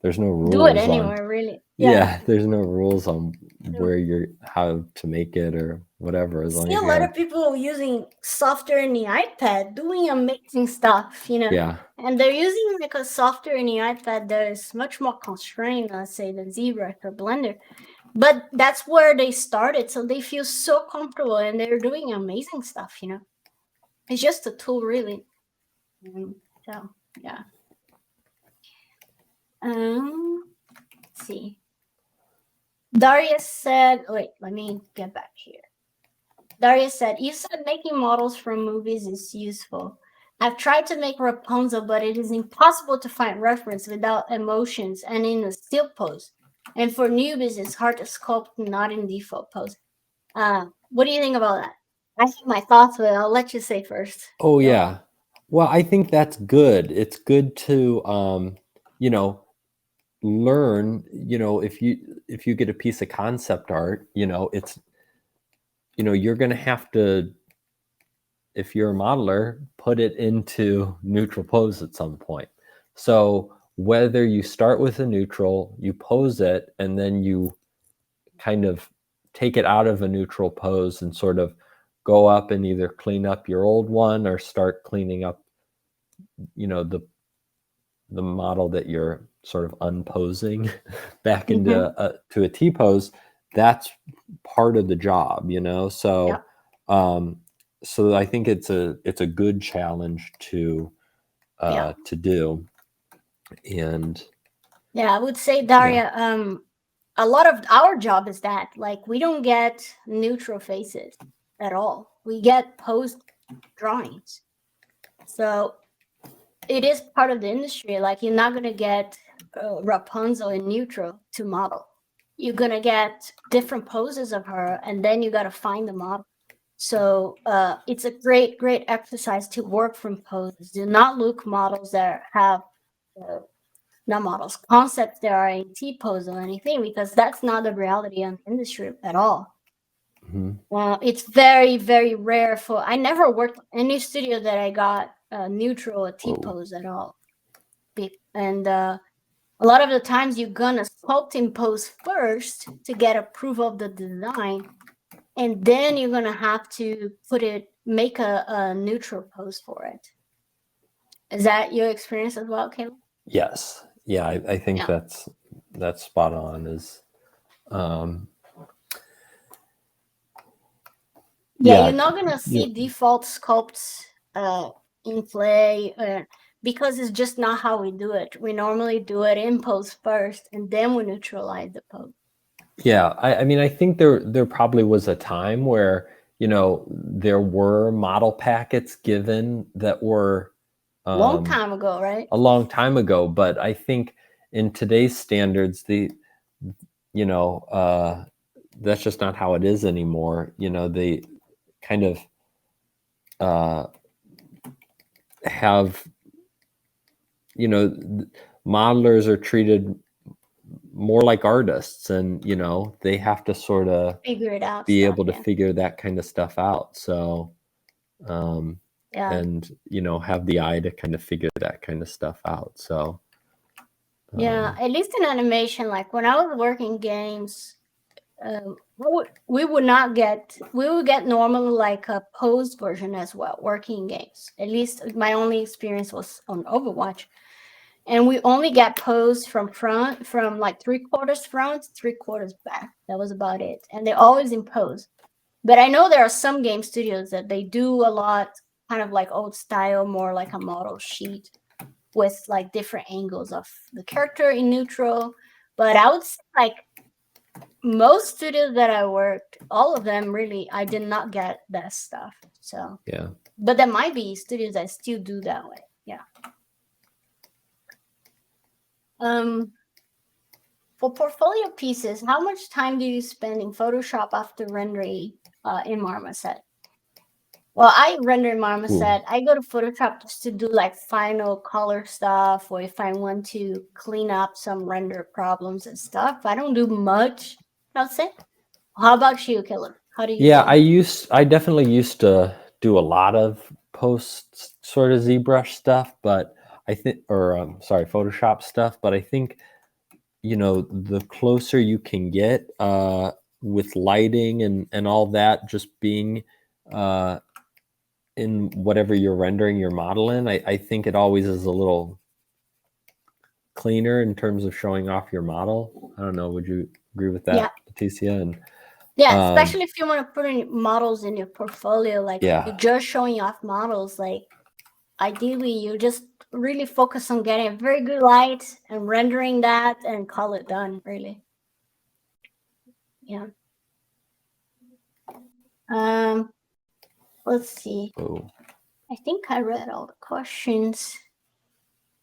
There's no Do it rules on. anywhere, really. Yeah. Yeah, there's no rules on So, how to make it or whatever, as long see as a you lot have. of people using software in the iPad doing amazing stuff, Yeah. and they're using like a software in the iPad that is much more constrained, let's say, than ZBrush or Blender. But that's where they started, so they feel so comfortable and they're doing amazing stuff. It's just a tool, really. So yeah. Let's see. Darius said, wait, let me get back here. Darius said, you said making models from movies is useful. I've tried to make Rapunzel, but it is impossible to find reference without emotions and in a still pose. And for newbies, it's hard to sculpt not in default pose. What do you think about that? I have my thoughts, but I'll let you say first. Oh Go yeah. Well, I think that's good. It's good to learn, if you get a piece of concept art, it's you're going to have to, if you're a modeler, put it into neutral pose at some point. So whether you start with a neutral, you pose it, and then you kind of take it out of a neutral pose and sort of go up and either clean up your old one or start cleaning up, the model that you're sort of unposing back into to a T pose. That's part of the job, So, so I think it's a good challenge to do, and Yeah, I would say, Daria, a lot of our job is that, like, we don't get neutral faces at all. We get posed drawings. So it is part of the industry. Like, you're not going to get Rapunzel in neutral to model. You're going to get different poses of her, and then you got to find the model. So it's a great, great exercise to work from poses. Do not look models that have not models, concepts that are in T-Pose or anything, because that's not the reality in the industry at all. It's very, very rare I never worked in any studio that I got neutral or T-Pose at all. And a lot of the times you're gonna sculpt in pose first to get approval of the design, and then you're gonna have to make a neutral pose for it. Is that your experience as well, Caleb? yes, yeah, I think Yeah. that's spot on. Is Yeah, you're not gonna see default sculpts in play because it's just not how we do it. We normally do it in pose first, and then we neutralize the pose. Yeah, I mean, I think there probably was a time where there were model packets given that were Long time ago, right? a long time ago, but I think in today's standards, that's just not how it is anymore. They kind of have, modelers are treated more like artists, and they have to sort of Figure it out. be able to figure that kind of stuff out. So and have the eye to kind of figure that kind of stuff out. So yeah, at least in animation, like when I was working games, we would get normally like a posed version as well, working games. At least my only experience was on Overwatch. And we only get posed from like 3/4 front, 3/4 back. That was about it. And they're always in pose. But I know there are some game studios that they do a lot, kind of like old style, more like a model sheet with like different angles of the character in neutral. But I would say like most studios that I worked, all of them really, I did not get that stuff. So yeah. But there might be studios that still do that way. Yeah. For portfolio pieces, how much time do you spend in Photoshop after rendering in Marmoset? Well, I render marmoset. Ooh. I go to Photoshop just to do like final color stuff, or if I want to clean up some render problems and stuff. I don't do much, I'll say. How about you, Caleb? How do you Yeah, do? I definitely used to do a lot of post sort of ZBrush stuff, but I think, or sorry, Photoshop stuff, but I think, you know, the closer you can get with lighting and all that, just being uh, in whatever you're rendering your model in, I think it always is a little cleaner in terms of showing off your model. I don't know, would you agree with Yeah. that, Leticia? And Yeah, especially if you want to put in models in your portfolio, like yeah, you're just showing off models, like ideally you just really focus on getting a very good light and rendering that and call it done, really. Yeah. Let's see. oh, I think I read all the questions.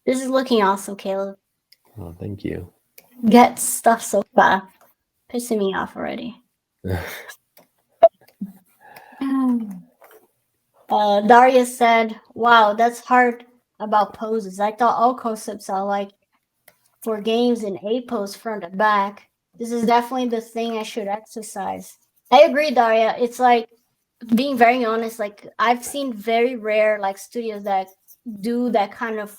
This is looking awesome, Caleb. oh, thank you. Get stuff so fast. Pissing me off already. Darius said, wow, that's hard about poses. I thought all concepts are like for games in A pose front and back. This is definitely the thing I should exercise. I agree, Daria. It's like, being very honest, like I've seen very rare like studios that do that kind of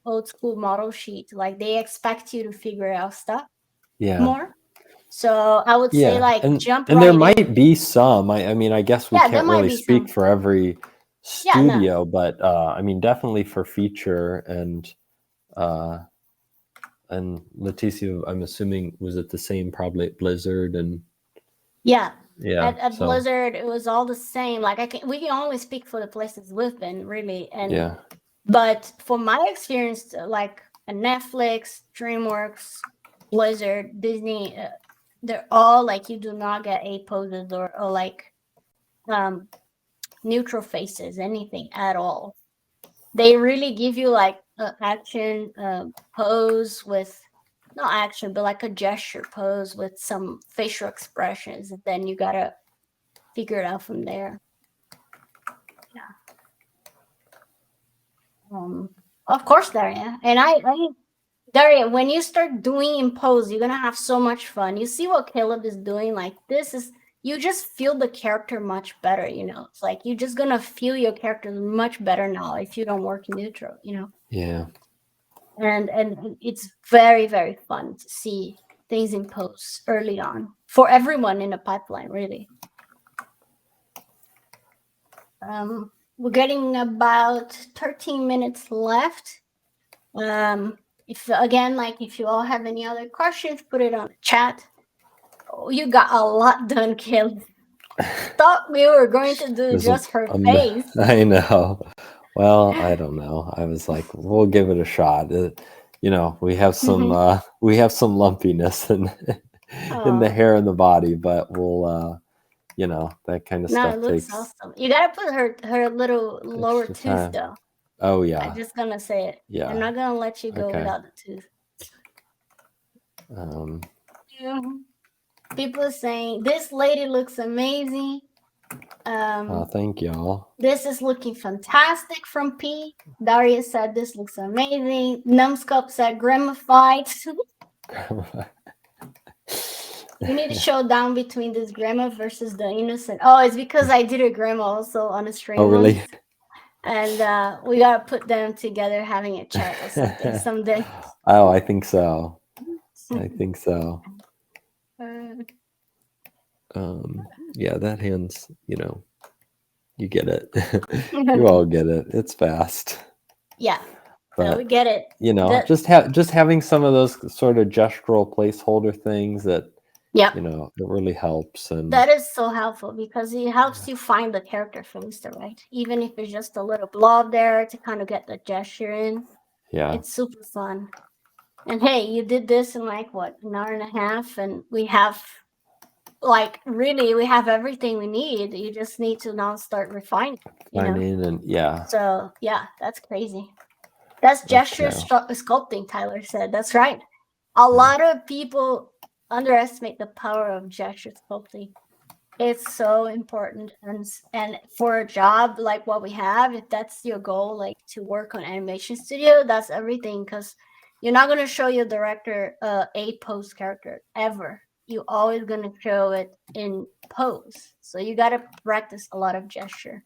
old school model sheet. Like they expect you to figure out stuff Yeah. more. So I would say Yeah, like jump and there right in. might be some. I mean, I guess we Yeah, there can't might really be some. speak for every Yeah, no. studio, but I mean, definitely for feature uh and Leticia, I'm assuming was it the same probably at Blizzard and Yeah. yeah, At so Blizzard, it was all the same. Like we can only speak for the places we've been, really. And yeah, but for my experience, like a Netflix, DreamWorks, Blizzard, Disney, they're all like you do not get A poses or like neutral faces, anything at all. They really give you like an action pose with not action, but like a gesture pose with some facial expressions, and then you gotta figure it out from there. Yeah. Of course, Daria. And Daria, when you start doing in pose, you're gonna have so much fun. You see what Caleb is doing? Like this is you just feel the character much better, you know. It's like you're just gonna feel your character much better now if you don't work neutral, you know. yeah, And it's very, very fun to see things in pose early on for everyone in the pipeline, really. We're getting about 13 minutes left. If again, like if you all have any other questions, put it on the chat. Oh, you got a lot done, Caleb. Thought we were going to do just her face. I know. Well, I don't know. I was like, we'll give it a shot. You know, we have some lumpiness in the hair and the body, but we'll you know, that kind of No, stuff it looks takes awesome. You gotta put her little lower extra tooth time. though. Oh I'm yeah. just gonna say it. Yeah. I'm not gonna let you go Okay. without the tooth. People are saying this lady looks amazing. Thank y'all. This is looking fantastic from P. Darius said this looks amazing. Numbskull said gramified. You need to show down between this grandma versus the innocent. Oh, it's because I did a grandma also on a stream. Oh really? Once. And we gotta put them together having a chat or something someday. Oh, I think so. I think so. Yeah, that hand's, you know, you get it. You all get it. It's fast. Yeah. But, so we get it. You know, just having some of those sort of gestural placeholder things that, yeah, you know, it really helps. And that is so helpful because it helps you find the character face, right? Even if it's just a little blob there to kind of get the gesture in. Yeah. It's super fun. And hey, you did this in like what, an hour and a half, and we have we have everything we need. You just need to now start refining. And yeah. So yeah, that's crazy. That's gesture sculpting, Tyler said. That's right. A lot of people underestimate the power of gesture sculpting. It's so important, and for a job like what we have, if that's your goal, like to work on animation studio, that's everything. Because you're not going to show your director a pose character ever. You always going to show it in pose, so you got to practice a lot of gesture.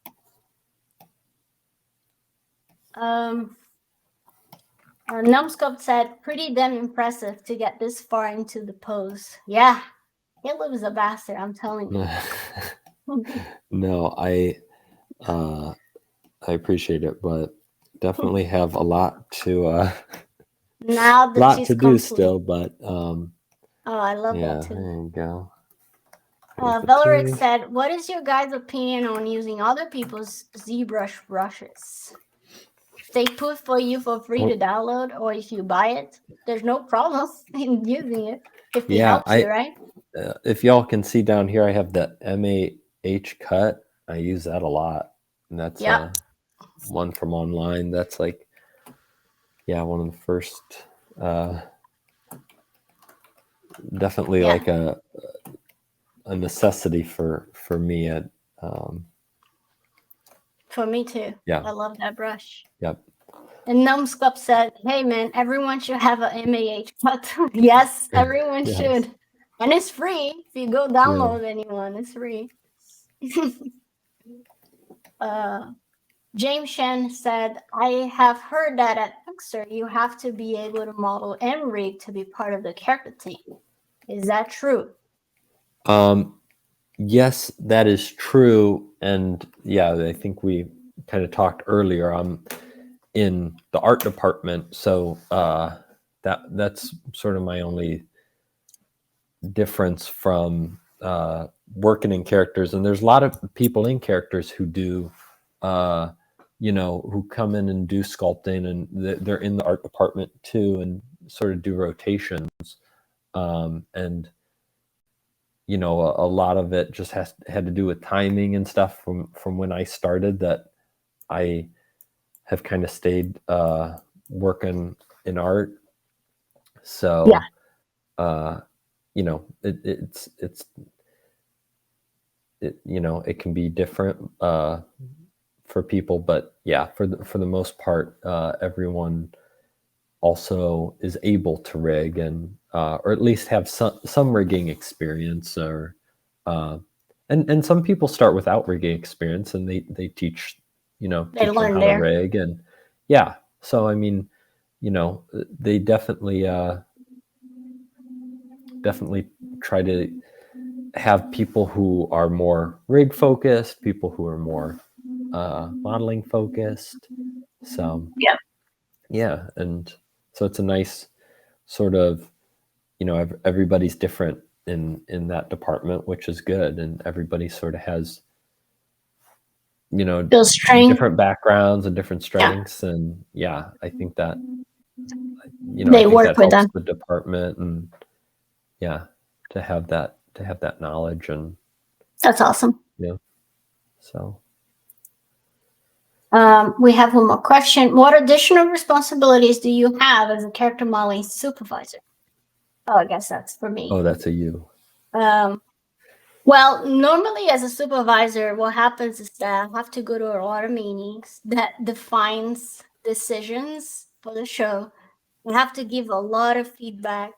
Numbscope said, pretty damn impressive to get this far into the pose. Yeah, Caleb is a bastard, I'm telling you. No, I appreciate it, but definitely have a lot to Now that lot she's to do complete. still, but Oh, I love yeah, that too. there you go. There's the Valeric page. said, what is your guys' opinion on using other people's ZBrush brushes? If they put for you for free to download, or if you buy it, there's no problem in using it if it helps you, right? If y'all can see down here, I have the MAH cut. I use that a lot, and that's one from online. That's like, yeah, one of the first. Definitely like a necessity for me at. For me too. Yeah, I love that brush. Yep. And Numbscup said, hey man, everyone should have a MAH cut. Yes, everyone Yes. should. And it's free. If you go download anyone, it's free. James Shen said, I have heard that at Pixar you have to be able to model and rig to be part of the character team. Is that true? Yes, that is true. And yeah, I think we kind of talked earlier. I'm in the art department, so that's sort of my only difference from working in characters. And there's a lot of people in characters who do who come in and do sculpting, and they're in the art department too, and sort of do rotations. And a lot of it just had to do with timing and stuff from when I started, that I have kind of stayed working in art. So it can be different for people, but yeah, for the most part, everyone also is able to rig, and or at least have some rigging experience, or and some people start without rigging experience, and they teach they teach learn them how to rig. And yeah, so I mean, they definitely try to have people who are more rig focused, people who are more modeling focused. So yeah, and so it's a nice sort of, everybody's different in that department, which is good, and everybody sort of has different backgrounds and different strengths. And yeah, I think that they work with them. the department, and yeah, to have that knowledge. And that's awesome. So we have one more question. What additional responsibilities do you have as a character modeling supervisor? Oh, I guess that's for me. Oh, that's a you. Well, normally as a supervisor, what happens is that I have to go to a lot of meetings that defines decisions for the show. I have to give a lot of feedback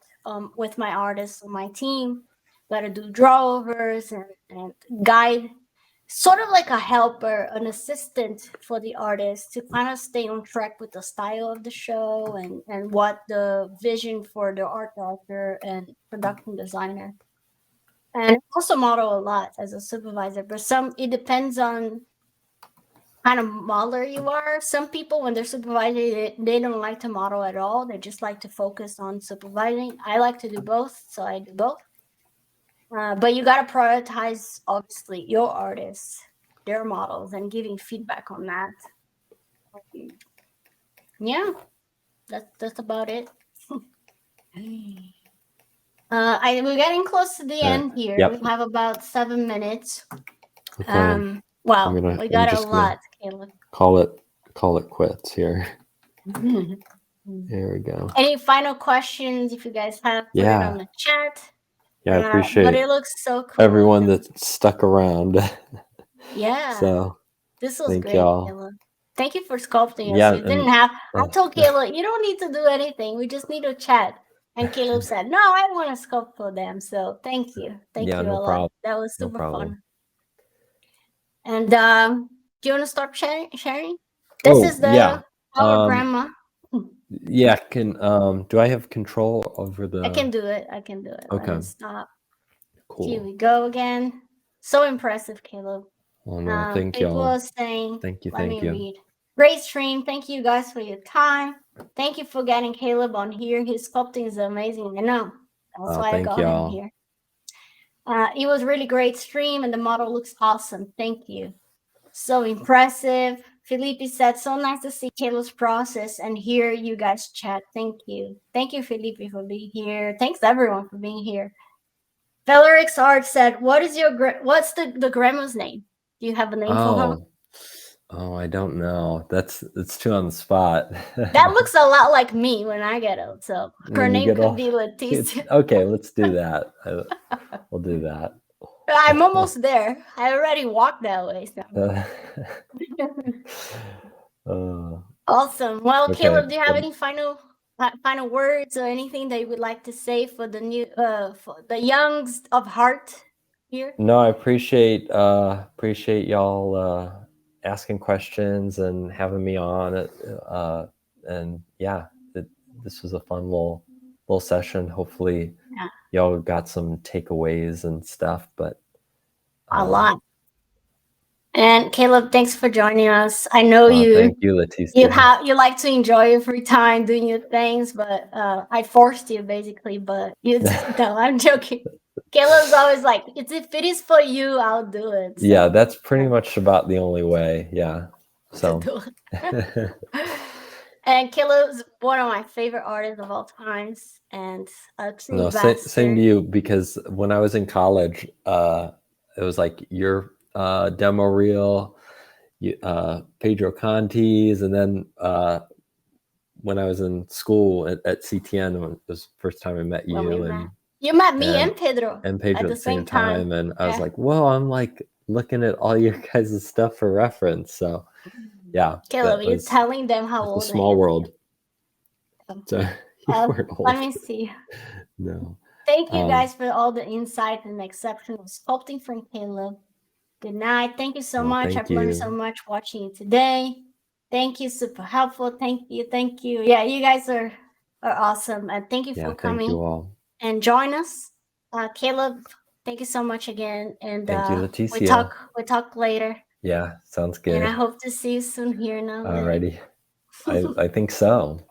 with my artists on my team. Got to do drawovers and guide, sort of like a helper, an assistant for the artist to kind of stay on track with the style of the show and what the vision for the art director and production designer. And I also model a lot as a supervisor, but it depends on kind of modeler you are. Some people, when they're supervising, they don't like to model at all. They just like to focus on supervising. I like to do both, so I do both. But you got to prioritize, obviously, your artists, their models, and giving feedback on that. Yeah, that's about it. We're getting close to the end here. Yep. We have about 7 minutes. Okay. Wow, we got a lot, Caleb. Call it quits here. There we go. Any final questions? If you guys have, put it on the chat. Yeah, I but appreciate it looks so cool. everyone that stuck around. Yeah. So This was thank great, y'all. Caleb. Thank you for sculpting us. Yeah, You didn't and have. I told Caleb, you don't need to do anything. We just need to chat. And Caleb said, "No, I want to sculpt for them." So thank you, yeah, you no a lot. problem. That was No super problem. fun. And do you want to start sharing? This is yeah. our grandma. Yeah, do I have control over the? I can do it. Let Okay. me stop. Cool. Here we go again. So impressive, Caleb. Oh no, thank People y'all. are saying, Thank you, let me thank you. read. Great stream. Thank you guys for your time. Thank you for getting Caleb on here. His sculpting is amazing. I know. That's why I Thank got him y'all. here. It was really great stream and the model looks awesome. Thank you. So impressive. Felipe said, so nice to see Caleb's process and hear you guys chat. Thank you. Thank you, Felipe, for being here. Thanks everyone for being here. Valerix Art said, what's the grandma's name? Do you have a name for her? Oh, I don't know. It's too on the spot. That looks a lot like me when I get old. So her name could be Leticia. Okay, let's do that. We'll do that. I'm almost there. I already walked that way. So. Awesome. Well, okay. Caleb, do you have any final words or anything that you would like to say for the new for the youngs of heart here? No, I appreciate y'all asking questions and having me on it. And yeah, this was a fun little session. Hopefully, y'all got some takeaways and stuff. But a lot. And Caleb, thanks for joining us. I know thank you, Leticia. You like to enjoy your free time doing your things, but I forced you basically. But no, I'm joking. Caleb's always like, if it is for you, I'll do it. So. Yeah, that's pretty much about the only way. Yeah. So. And Caleb's one of my favorite artists of all times, and a true same to you, because when I was in college, it was like your demo reel, Pedro Conti's, and then when I was in school at CTN, it was the first time I met you. You met me and Pedro at the same time. And I was like, whoa, I'm like looking at all your guys' stuff for reference. So yeah. Caleb, you're telling them how old I am. Small world. So let me see. No. Thank you guys for all the insight and exceptional sculpting from Caleb. Good night. Thank you so much. I've learned so much watching you today. Thank you. Super helpful. Thank you. Thank you. Yeah, you guys are awesome. And thank you for coming. Thank you all. And join us. Caleb, thank you so much again. And thank you, Leticia. We talk later. Yeah, sounds good. And I hope to see you soon here in LA. Alrighty. I think so.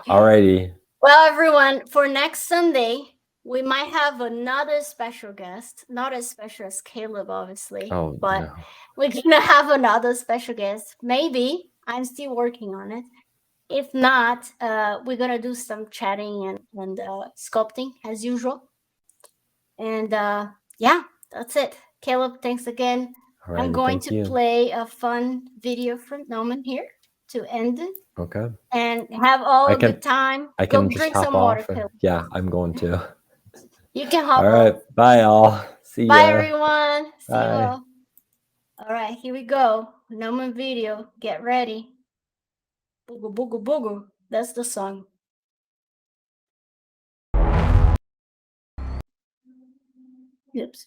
Alrighty. Well, everyone, for next Sunday, we might have another special guest. Not as special as Caleb, obviously. But no. We're going to have another special guest. Maybe. I'm still working on it. If not, we're going to do some chatting and sculpting as usual. And yeah, that's it. Caleb, thanks again. Alrighty, I'm going to play a fun video from Gnomon here to end it. Okay. And have all a good time. I can just drink some water. Yeah, I'm going to. You can hop All right. off. Bye, all. See ya. Bye, everyone. See Bye. you all. All right, here we go. Gnomon video. Get ready. Boogle, boogle, boogle. That's the song. Oops.